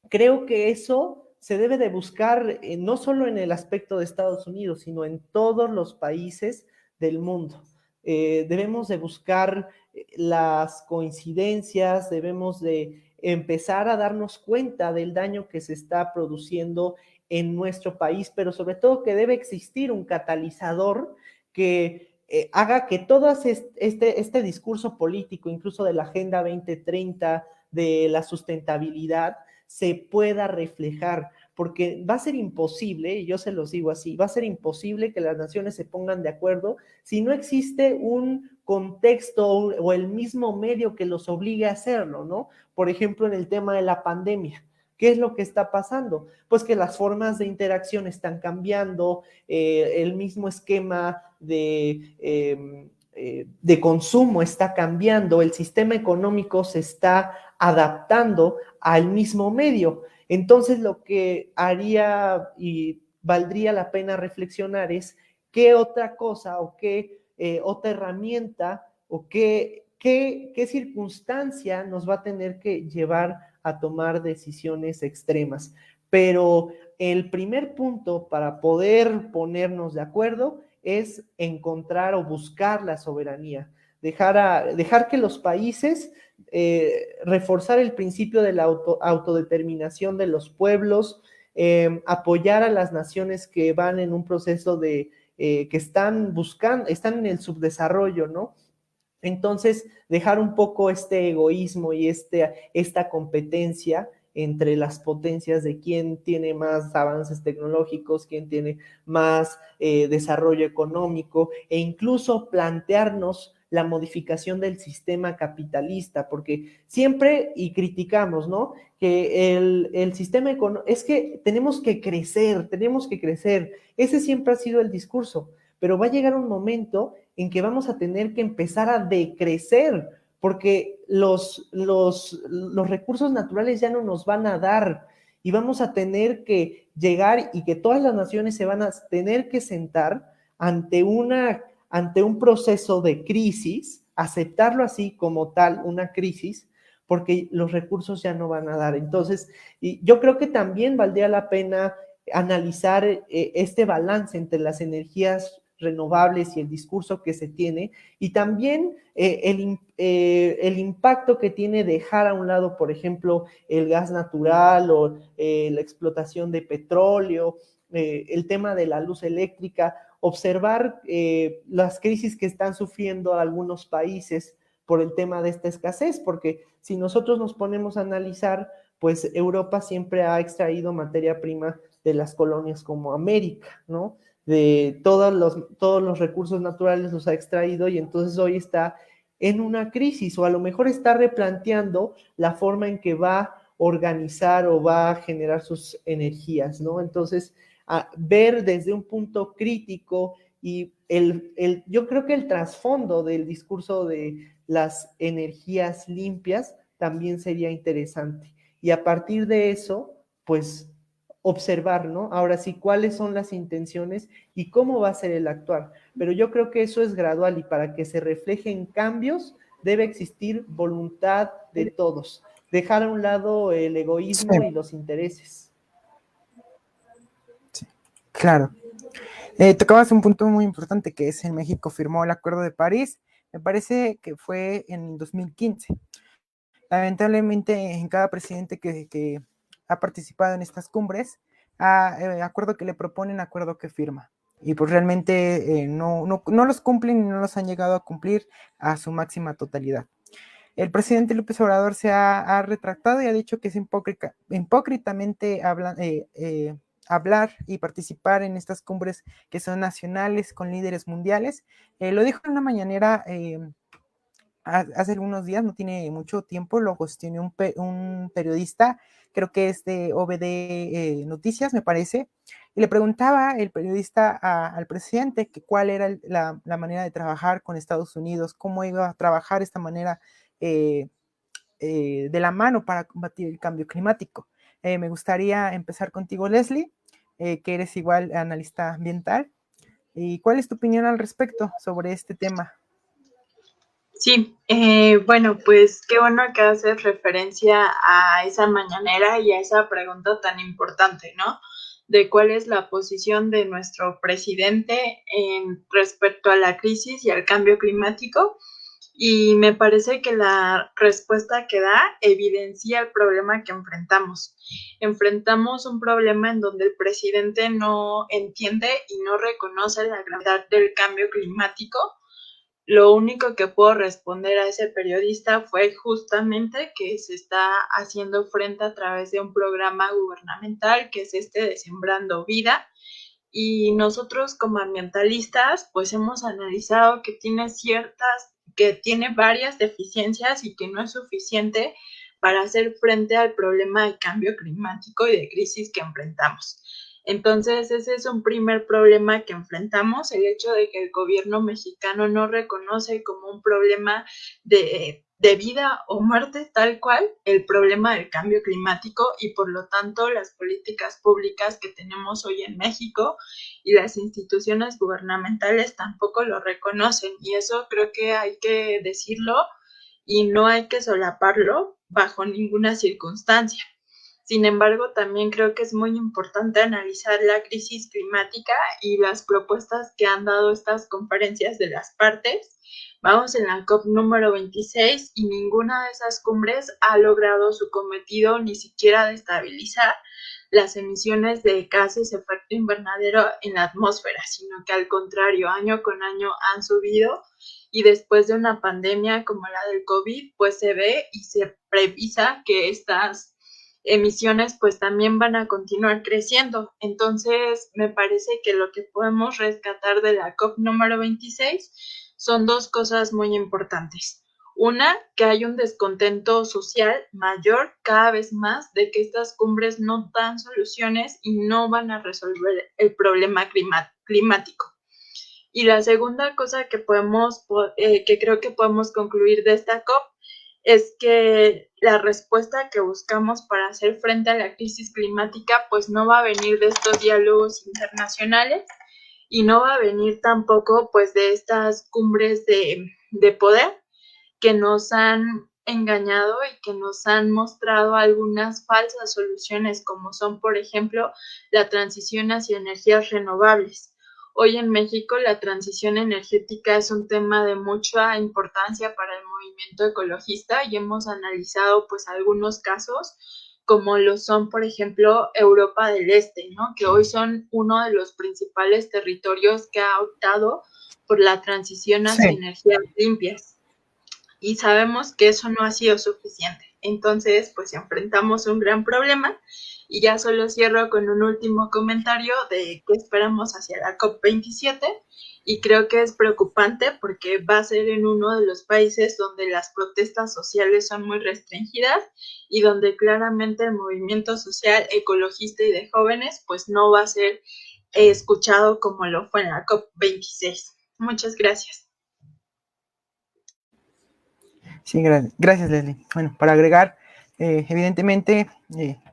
creo que eso se debe de buscar no solo en el aspecto de Estados Unidos, sino en todos los países del mundo. Debemos de buscar las coincidencias, debemos de empezar a darnos cuenta del daño que se está produciendo en nuestro país, pero sobre todo que debe existir un catalizador que haga que todo este discurso político, incluso de la Agenda 2030, de la sustentabilidad, se pueda reflejar, porque va a ser imposible, y yo se los digo así, va a ser imposible que las naciones se pongan de acuerdo si no existe un contexto o el mismo medio que los obligue a hacerlo, ¿no? Por ejemplo, en el tema de la pandemia. ¿Qué es lo que está pasando? Pues que las formas de interacción están cambiando, el mismo esquema de consumo está cambiando, el sistema económico se está adaptando al mismo medio. Entonces, lo que haría y valdría la pena reflexionar es qué otra cosa o qué otra herramienta o qué circunstancia nos va a tener que llevar a tomar decisiones extremas. Pero el primer punto para poder ponernos de acuerdo es encontrar o buscar la soberanía, dejar que los países, reforzar el principio de la autodeterminación de los pueblos, apoyar a las naciones que van en un proceso que están en el subdesarrollo, ¿no? Entonces, dejar un poco este egoísmo y esta competencia entre las potencias de quién tiene más avances tecnológicos, quién tiene más desarrollo económico, e incluso plantearnos la modificación del sistema capitalista, porque siempre y criticamos, ¿no? Que el sistema económico, es que tenemos que crecer, ese siempre ha sido el discurso, pero va a llegar un momento en que vamos a tener que empezar a decrecer, porque los recursos naturales ya no nos van a dar y vamos a tener que llegar y que todas las naciones se van a tener que sentar ante un proceso de crisis, aceptarlo así como tal, una crisis, porque los recursos ya no van a dar. Entonces, yo creo que también valdría la pena analizar este balance entre las energías renovables y el discurso que se tiene, y también el impacto que tiene dejar a un lado, por ejemplo, el gas natural o la explotación de petróleo, el tema de la luz eléctrica, observar las crisis que están sufriendo algunos países por el tema de esta escasez, porque si nosotros nos ponemos a analizar, pues Europa siempre ha extraído materia prima de las colonias como América, ¿no? De todos los recursos naturales los ha extraído y entonces hoy está en una crisis, o a lo mejor está replanteando la forma en que va a organizar o va a generar sus energías, ¿no? Entonces, ver desde un punto crítico y yo creo que el trasfondo del discurso de las energías limpias también sería interesante. Y a partir de eso, pues observar, ¿no? Ahora sí, cuáles son las intenciones y cómo va a ser el actuar. Pero yo creo que eso es gradual y para que se reflejen cambios debe existir voluntad de todos. Dejar a un lado el egoísmo y los intereses. Sí, claro. Tocabas un punto muy importante que es en México firmó el Acuerdo de París. Me parece que fue en 2015. Lamentablemente, en cada presidente que ha participado en estas cumbres, acuerdo que le proponen, acuerdo que firma. Y pues realmente no los cumplen y no los han llegado a cumplir a su máxima totalidad. El presidente López Obrador se ha retractado y ha dicho que es hipócritamente hablar y participar en estas cumbres que son nacionales con líderes mundiales. Lo dijo en una mañanera hace algunos días, no tiene mucho tiempo, lo cuestionó un periodista, creo que es de OVD Noticias, me parece, y le preguntaba el periodista al presidente que cuál era la manera de trabajar con Estados Unidos, cómo iba a trabajar esta manera de la mano para combatir el cambio climático. Me gustaría empezar contigo, Leslie, que eres igual analista ambiental. ¿Y cuál es tu opinión al respecto sobre este tema? Sí, bueno, pues qué bueno que haces referencia a esa mañanera y a esa pregunta tan importante, ¿no? De cuál es la posición de nuestro presidente respecto a la crisis y al cambio climático. Y me parece que la respuesta que da evidencia el problema que enfrentamos. Enfrentamos un problema en donde el presidente no entiende y no reconoce la gravedad del cambio climático. Lo único que puedo responder a ese periodista fue justamente que se está haciendo frente a través de un programa gubernamental que es este de Sembrando Vida, y nosotros como ambientalistas pues hemos analizado que tiene varias deficiencias y que no es suficiente para hacer frente al problema de cambio climático y de crisis que enfrentamos. Entonces, ese es un primer problema que enfrentamos, el hecho de que el gobierno mexicano no reconoce como un problema de vida o muerte tal cual el problema del cambio climático, y por lo tanto las políticas públicas que tenemos hoy en México y las instituciones gubernamentales tampoco lo reconocen, y eso creo que hay que decirlo y no hay que solaparlo bajo ninguna circunstancia. Sin embargo, también creo que es muy importante analizar la crisis climática y las propuestas que han dado estas conferencias de las partes. Vamos en la COP número 26 y ninguna de esas cumbres ha logrado su cometido, ni siquiera de estabilizar las emisiones de gases de efecto invernadero en la atmósfera, sino que al contrario, año con año han subido, y después de una pandemia como la del COVID, pues se ve y se previsa que estas emisiones pues también van a continuar creciendo. Entonces, me parece que lo que podemos rescatar de la COP número 26 son dos cosas muy importantes. Una, que hay un descontento social mayor cada vez más de que estas cumbres no dan soluciones y no van a resolver el problema climático. Y la segunda cosa que creo que podemos concluir de esta COP es que la respuesta que buscamos para hacer frente a la crisis climática pues no va a venir de estos diálogos internacionales y no va a venir tampoco pues de estas cumbres de poder que nos han engañado y que nos han mostrado algunas falsas soluciones, como son, por ejemplo, la transición hacia energías renovables. Hoy en México la transición energética es un tema de mucha importancia para el movimiento ecologista y hemos analizado pues algunos casos como lo son, por ejemplo, Europa del Este, ¿no? Que hoy son uno de los principales territorios que ha optado por la transición hacia energías limpias. Y sabemos que eso no ha sido suficiente. Entonces, pues enfrentamos un gran problema, y ya solo cierro con un último comentario de qué esperamos hacia la COP27, y creo que es preocupante porque va a ser en uno de los países donde las protestas sociales son muy restringidas y donde claramente el movimiento social, ecologista y de jóvenes pues no va a ser escuchado como lo fue en la COP26. Muchas gracias. Sí, gracias, Leslie. Bueno, para agregar, evidentemente,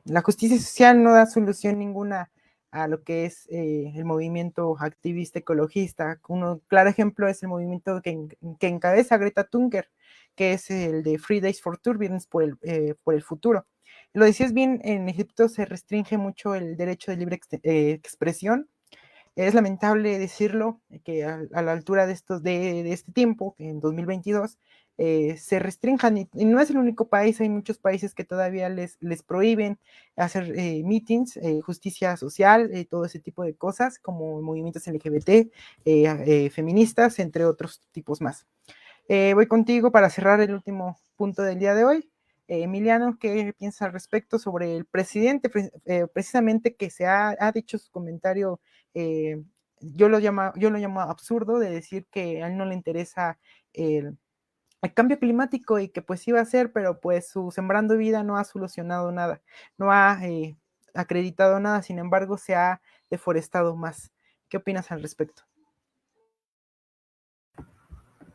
la justicia social no da solución ninguna a lo que es el movimiento activista ecologista. Un claro ejemplo es el movimiento que encabeza Greta Thunberg, que es el de Fridays for Turbulence por el futuro. Lo decías bien, en Egipto se restringe mucho el derecho de libre expresión. Es lamentable decirlo, que a la altura de este tiempo, que en 2022, se restrinjan, y no es el único país, hay muchos países que todavía les prohíben hacer meetings, justicia social, todo ese tipo de cosas, como movimientos LGBT, feministas, entre otros tipos más. Voy contigo para cerrar el último punto del día de hoy. Emiliano, ¿qué piensa al respecto sobre el presidente? Precisamente que ha dicho su comentario, yo lo llamo absurdo, de decir que a él no le interesa el cambio climático y que pues iba a ser, pero pues su Sembrando Vida no ha solucionado nada, no ha acreditado nada, sin embargo se ha deforestado más. ¿Qué opinas al respecto?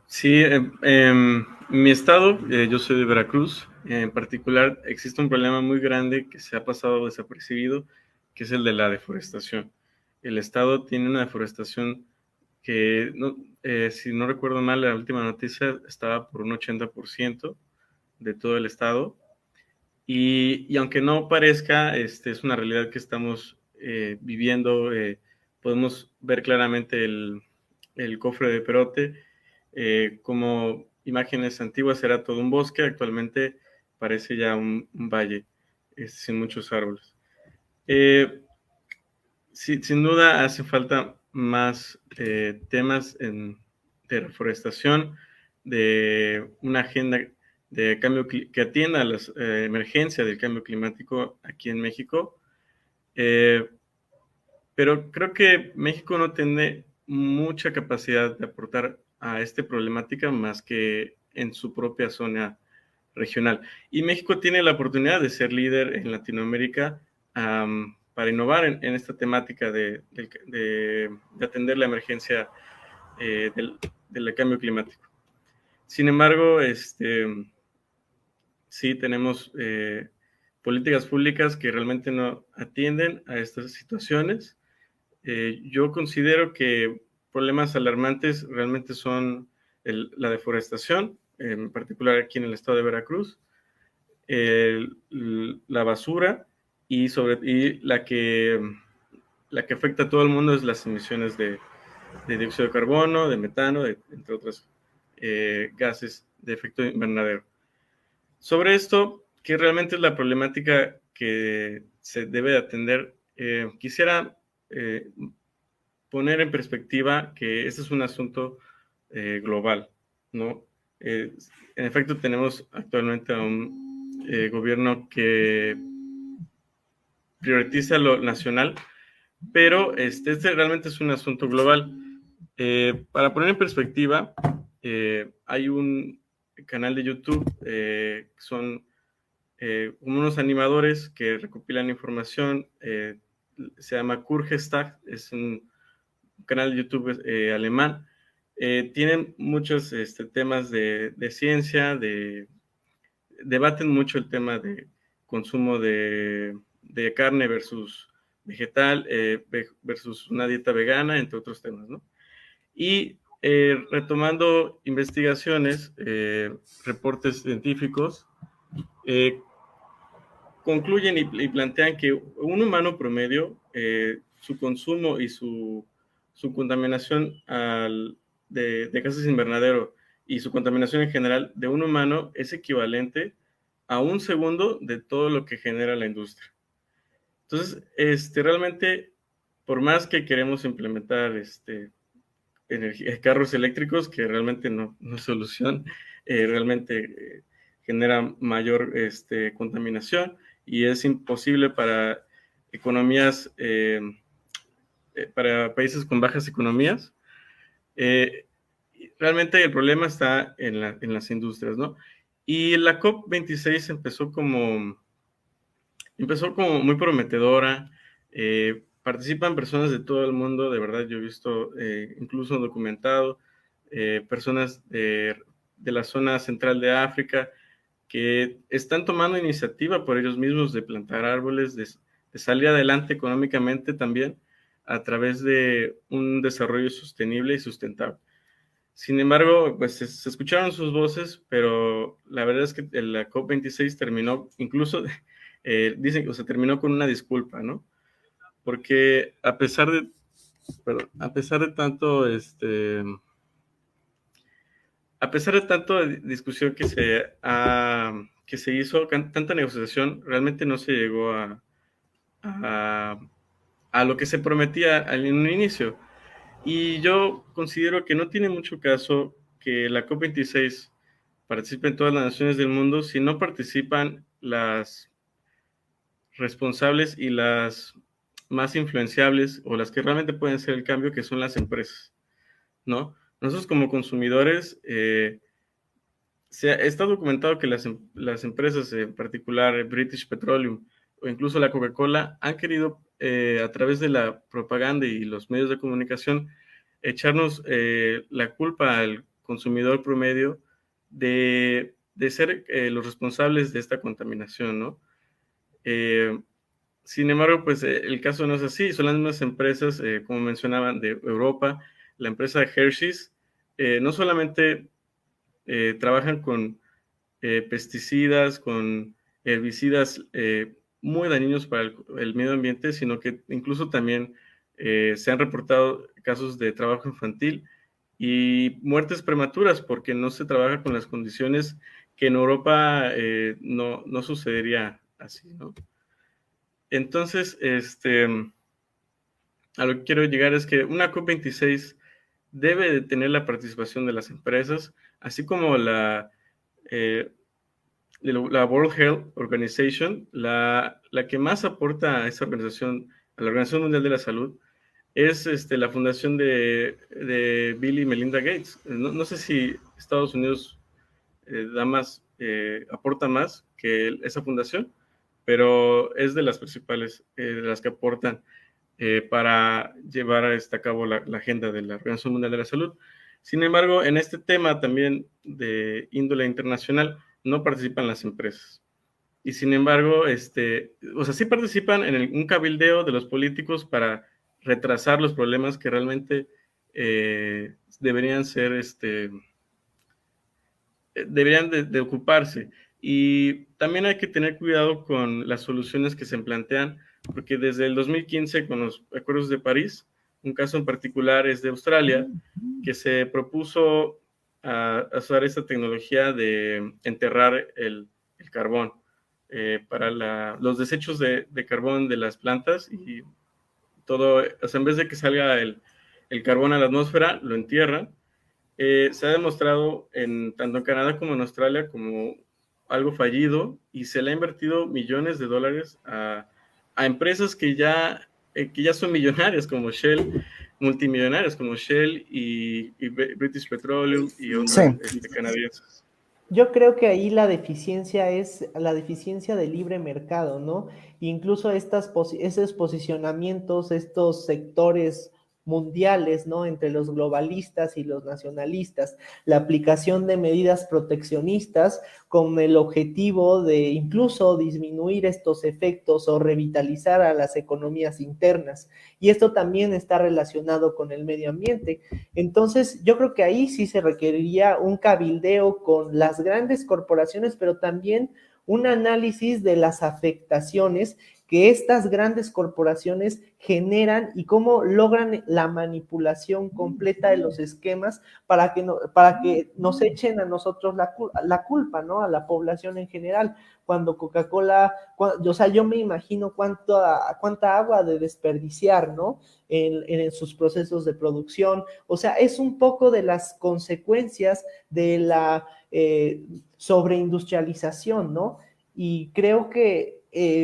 Sí, en mi estado, yo soy de Veracruz, en particular existe un problema muy grande que se ha pasado desapercibido, que es el de la deforestación. El estado tiene una deforestación que, si no recuerdo mal, la última noticia estaba por un 80% de todo el estado, y aunque no parezca, es una realidad que estamos viviendo. Podemos ver claramente el cofre de Perote, cómo imágenes antiguas era todo un bosque, actualmente parece ya un valle, sin muchos árboles. Sin duda hace falta más temas de reforestación, de una agenda de cambio que atienda a las emergencias del cambio climático aquí en México. Pero creo que México no tiene mucha capacidad de aportar a esta problemática más que en su propia zona regional. Y México tiene la oportunidad de ser líder en Latinoamérica para innovar en esta temática de atender la emergencia del cambio climático. Sin embargo, sí tenemos políticas públicas que realmente no atienden a estas situaciones. Yo considero que problemas alarmantes realmente son la deforestación, en particular aquí en el estado de Veracruz, la basura y la que afecta a todo el mundo es las emisiones de dióxido de carbono, de metano, entre otros gases de efecto invernadero. Sobre esto, que realmente es la problemática que se debe de atender, quisiera poner en perspectiva que este es un asunto global, ¿no? En efecto, tenemos actualmente a un gobierno que prioriza lo nacional, pero este realmente es un asunto global. Para poner en perspectiva, hay un canal de YouTube, son unos animadores que recopilan información, se llama Kurgestag, es un canal de YouTube alemán. Tienen muchos temas de ciencia, debaten mucho el tema de consumo de carne versus vegetal, versus una dieta vegana, entre otros temas, ¿no? Y retomando investigaciones, reportes científicos, concluyen y plantean que un humano promedio, su consumo y su contaminación de gases invernadero y su contaminación en general de un humano es equivalente a 1 segundo de todo lo que genera la industria. Entonces, realmente, por más que queremos implementar carros eléctricos, que realmente no es solución, realmente genera mayor contaminación y es imposible para economías, para países con bajas economías. Realmente el problema está en las industrias, ¿no? Y la COP26 empezó como muy prometedora. Participan personas de todo el mundo, de verdad. Yo he visto, incluso documentado, personas de la zona central de África que están tomando iniciativa por ellos mismos de plantar árboles, de salir adelante económicamente también a través de un desarrollo sostenible y sustentable. Sin embargo, pues se escucharon sus voces, pero la verdad es que la COP26 terminó, incluso dicen que terminó con una disculpa, ¿no? Porque a pesar de tanto discusión que se hizo, tanta negociación, realmente no se llegó a lo que se prometía en un inicio. Y yo considero que no tiene mucho caso que la COP26 participen todas las naciones del mundo si no participan las responsables y las más influenciables o las que realmente pueden ser el cambio, que son las empresas, ¿no? Nosotros como consumidores, está documentado que las empresas, en particular British Petroleum o incluso la Coca-Cola, han querido, a través de la propaganda y los medios de comunicación, echarnos la culpa al consumidor promedio de ser los responsables de esta contaminación, ¿no? Sin embargo, pues el caso no es así. Son las mismas empresas, como mencionaban, de Europa. La empresa Hershey's no solamente trabajan con pesticidas, con herbicidas muy dañinos para el medio ambiente, sino que incluso también se han reportado casos de trabajo infantil y muertes prematuras porque no se trabaja con las condiciones que en Europa no sucedería así, ¿no? Entonces, a lo que quiero llegar es que una COP26 debe de tener la participación de las empresas, así como la World Health Organization, la que más aporta a esa organización, a la Organización Mundial de la Salud, es la fundación de Bill y Melinda Gates. No sé si Estados Unidos aporta más que esa fundación, pero es de las principales, de las que aportan para llevar a cabo la agenda de la Organización Mundial de la Salud. Sin embargo, en este tema también de índole internacional no participan las empresas. Y sin embargo, sí participan en un cabildeo de los políticos para retrasar los problemas que realmente deberían ser, deberían de ocuparse. Y también hay que tener cuidado con las soluciones que se plantean, porque desde el 2015, con los acuerdos de París, un caso en particular es de Australia, que se propuso usar esta tecnología de enterrar el carbón para los desechos de carbón de las plantas y todo, en vez de que salga el carbón a la atmósfera, lo entierran. Se ha demostrado tanto en Canadá como en Australia como algo fallido y se le ha invertido millones de dólares a empresas que ya son millonarias como Shell, multimillonarias como Shell y British Petroleum y otras canadienses. Yo creo que ahí la deficiencia es la deficiencia de libre mercado, ¿no? Incluso esos posicionamientos, estos sectores mundiales, ¿no? Entre los globalistas y los nacionalistas, la aplicación de medidas proteccionistas con el objetivo de incluso disminuir estos efectos o revitalizar a las economías internas. Y esto también está relacionado con el medio ambiente. Entonces, yo creo que ahí sí se requeriría un cabildeo con las grandes corporaciones, pero también un análisis de las afectaciones que estas grandes corporaciones generan y cómo logran la manipulación completa de los esquemas para que nos echen a nosotros la culpa, ¿no? A la población en general. Cuando Coca-Cola, o sea, yo me imagino cuánta agua de desperdiciar, ¿no? En sus procesos de producción. O sea, es un poco de las consecuencias de la sobreindustrialización, ¿no? Y creo que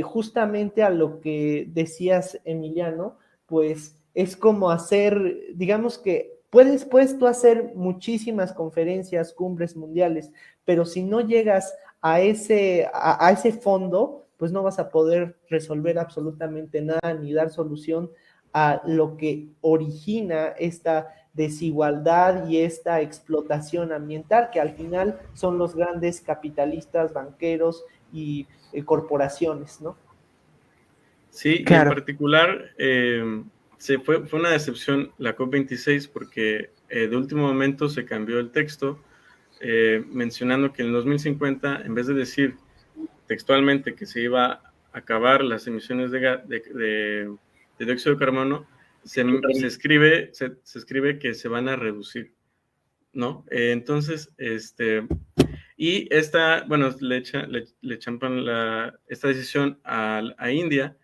justamente a lo que decías, Emiliano, pues es como hacer, digamos que puedes tú hacer muchísimas conferencias, cumbres mundiales, pero si no llegas a ese fondo, pues no vas a poder resolver absolutamente nada ni dar solución a lo que origina esta desigualdad y esta explotación ambiental, que al final son los grandes capitalistas, banqueros y corporaciones, ¿no? Sí, claro. Y en particular fue una decepción la COP26 porque de último momento se cambió el texto mencionando que en el 2050, en vez de decir textualmente que se iba a acabar las emisiones de dióxido de carbono, se escribe que se van a reducir, ¿no? Entonces, y le champan esta decisión a India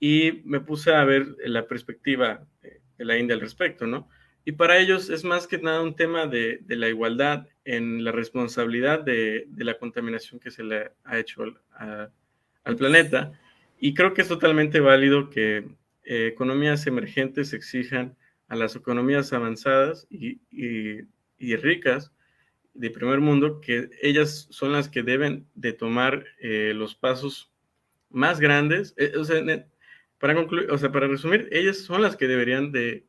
y me puse a ver la perspectiva de la India al respecto, ¿no? Y para ellos es más que nada un tema de la igualdad en la responsabilidad de la contaminación que se le ha hecho al planeta. Y creo que es totalmente válido que economías emergentes exijan a las economías avanzadas y ricas de primer mundo que ellas son las que deben de tomar los pasos más grandes. Para concluir, para resumir, ellas son las que deberían de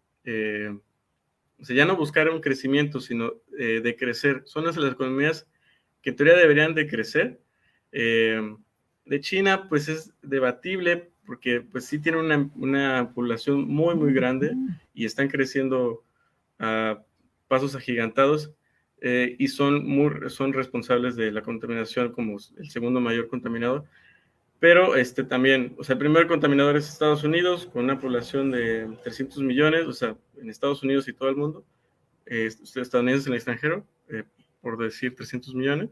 ya no buscar un crecimiento, sino de crecer. Son las economías que en teoría deberían de crecer. De China, pues es debatible porque pues sí tiene una población muy, muy grande y están creciendo a pasos agigantados y son responsables de la contaminación como el segundo mayor contaminador. Pero también, el primer contaminador es Estados Unidos, con una población de 300 millones, en Estados Unidos y todo el mundo. estadounidenses en el extranjero, por decir 300 millones,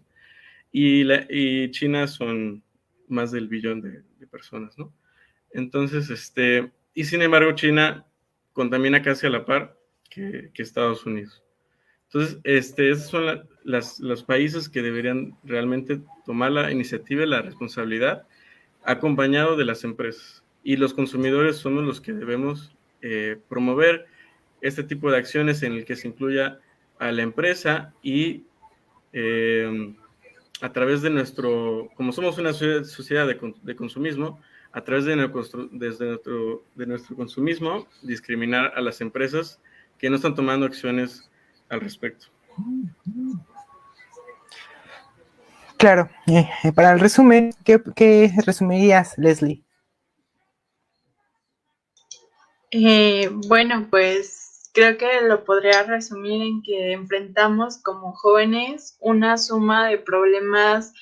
y China son más del billón de personas, ¿no? Entonces, y sin embargo, China contamina casi a la par que Estados Unidos. Entonces, esos son los países que deberían realmente tomar la iniciativa y la responsabilidad, acompañado de las empresas. Y los consumidores somos los que debemos promover este tipo de acciones en el que se incluya a la empresa y a través de como somos una sociedad de consumismo, a través de nuestro consumismo, discriminar a las empresas que no están tomando acciones al respecto. Claro, para el resumen, ¿qué resumirías, Leslie? Bueno, pues creo que lo podría resumir en que enfrentamos como jóvenes una suma de problemas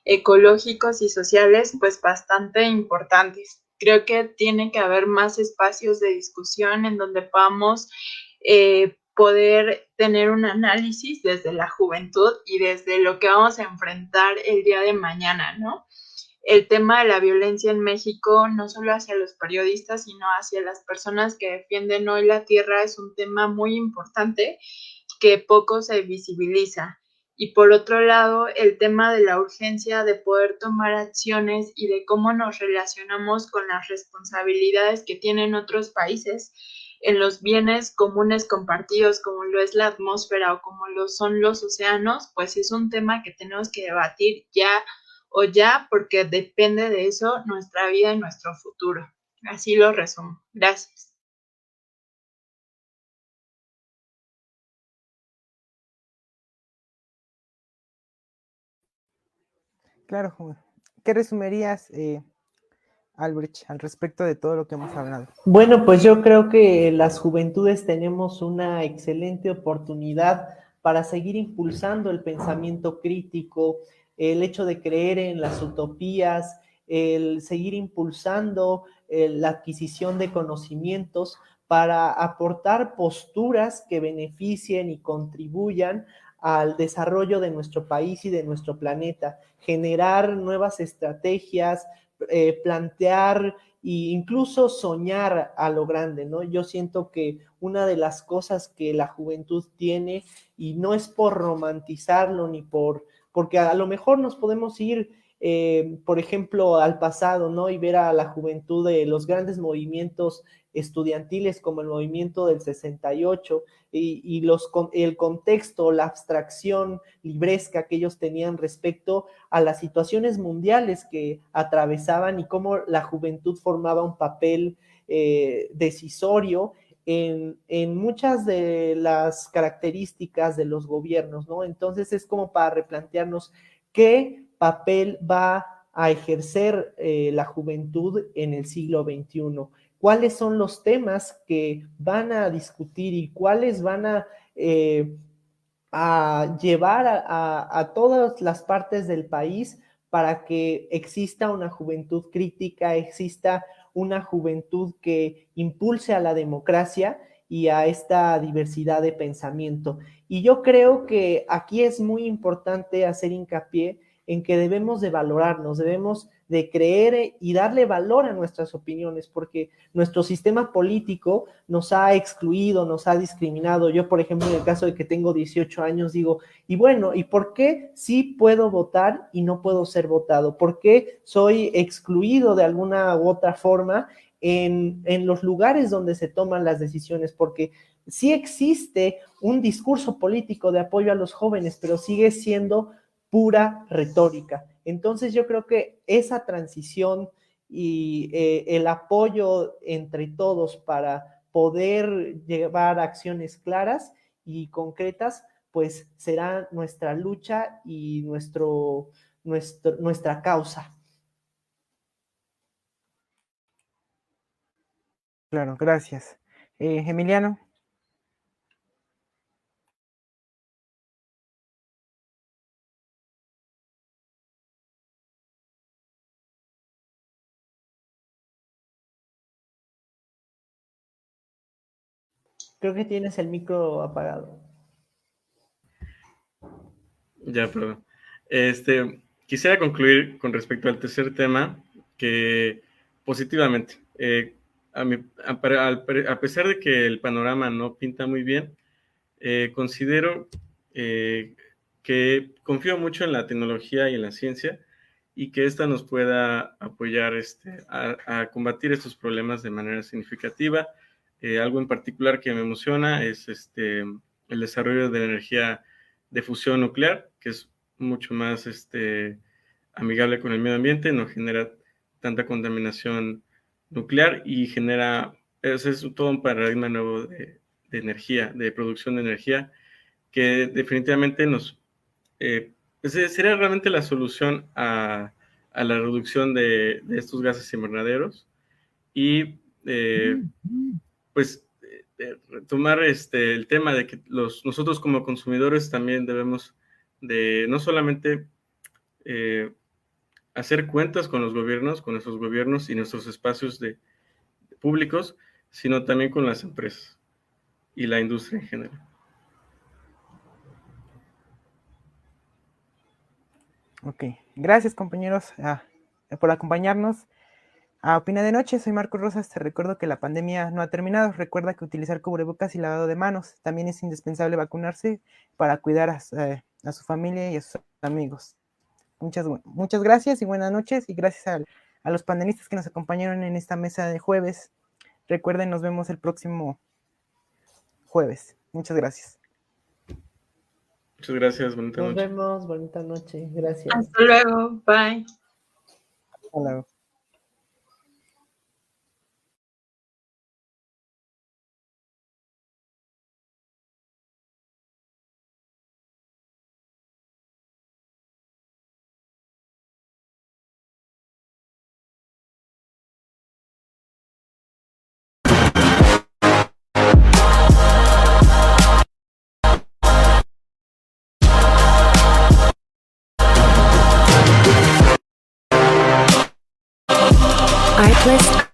ecológicos y sociales pues bastante importantes. Creo que tiene que haber más espacios de discusión en donde podamos poder tener un análisis desde la juventud y desde lo que vamos a enfrentar el día de mañana, ¿no? El tema de la violencia en México, no solo hacia los periodistas, sino hacia las personas que defienden hoy la tierra, es un tema muy importante que poco se visibiliza. Y por otro lado, el tema de la urgencia de poder tomar acciones y de cómo nos relacionamos con las responsabilidades que tienen otros países en los bienes comunes compartidos, como lo es la atmósfera o como lo son los océanos, pues es un tema que tenemos que debatir ya, porque depende de eso nuestra vida y nuestro futuro. Así lo resumo. Gracias. Claro, ¿qué resumirías, Albrecht, al respecto de todo lo que hemos hablado? Bueno, pues yo creo que las juventudes tenemos una excelente oportunidad para seguir impulsando el pensamiento crítico, el hecho de creer en las utopías, el seguir impulsando la adquisición de conocimientos para aportar posturas que beneficien y contribuyan al desarrollo de nuestro país y de nuestro planeta, generar nuevas estrategias, plantear e incluso soñar a lo grande, ¿no? Yo siento que una de las cosas que la juventud tiene, y no es por romantizarlo ni porque a lo mejor nos podemos ir, por ejemplo, al pasado, ¿no? Y ver a la juventud de los grandes movimientos estudiantiles como el movimiento del 68 el contexto, la abstracción libresca que ellos tenían respecto a las situaciones mundiales que atravesaban y cómo la juventud formaba un papel decisorio en muchas de las características de los gobiernos, ¿no? Entonces es como para replantearnos qué papel va a ejercer la juventud en el siglo XXI, cuáles son los temas que van a discutir y cuáles van a llevar a todas las partes del país para que exista una juventud crítica, exista una juventud que impulse a la democracia y a esta diversidad de pensamiento. Y yo creo que aquí es muy importante hacer hincapié en que debemos de valorarnos, debemos de creer y darle valor a nuestras opiniones, porque nuestro sistema político nos ha excluido, nos ha discriminado. Yo, por ejemplo, en el caso de que tengo 18 años, digo, y bueno, ¿y por qué sí puedo votar y no puedo ser votado? ¿Por qué soy excluido de alguna u otra forma en los lugares donde se toman las decisiones? Porque sí existe un discurso político de apoyo a los jóvenes, pero sigue siendo pura retórica. Entonces yo creo que esa transición y el apoyo entre todos para poder llevar acciones claras y concretas, pues será nuestra lucha y nuestra causa. Claro, gracias. Emiliano. Creo que tienes el micro apagado. Ya, perdón. Quisiera concluir con respecto al tercer tema, que positivamente, a pesar de que el panorama no pinta muy bien, considero que confío mucho en la tecnología y en la ciencia y que esta nos pueda apoyar a combatir estos problemas de manera significativa. Algo en particular que me emociona es el desarrollo de la energía de fusión nuclear, que es mucho más amigable con el medio ambiente, no genera tanta contaminación nuclear y es todo un paradigma nuevo de energía, de producción de energía, que definitivamente sería realmente la solución a la reducción de estos gases invernaderos y pues retomar el tema de que nosotros como consumidores también debemos de no solamente hacer cuentas con los gobiernos, con nuestros gobiernos y nuestros espacios públicos, sino también con las empresas y la industria en general. Ok, gracias compañeros por acompañarnos. A Opina de Noche, soy Marco Rosas, te recuerdo que la pandemia no ha terminado, recuerda que utilizar cubrebocas y lavado de manos, también es indispensable vacunarse para cuidar a su familia y a sus amigos. Muchas gracias y buenas noches, y gracias a los panelistas que nos acompañaron en esta mesa de jueves. Recuerden, nos vemos el próximo jueves. Muchas gracias. Muchas gracias, bonita noche. Nos vemos, bonita noche, gracias. Hasta luego, bye. Hasta luego. Artlist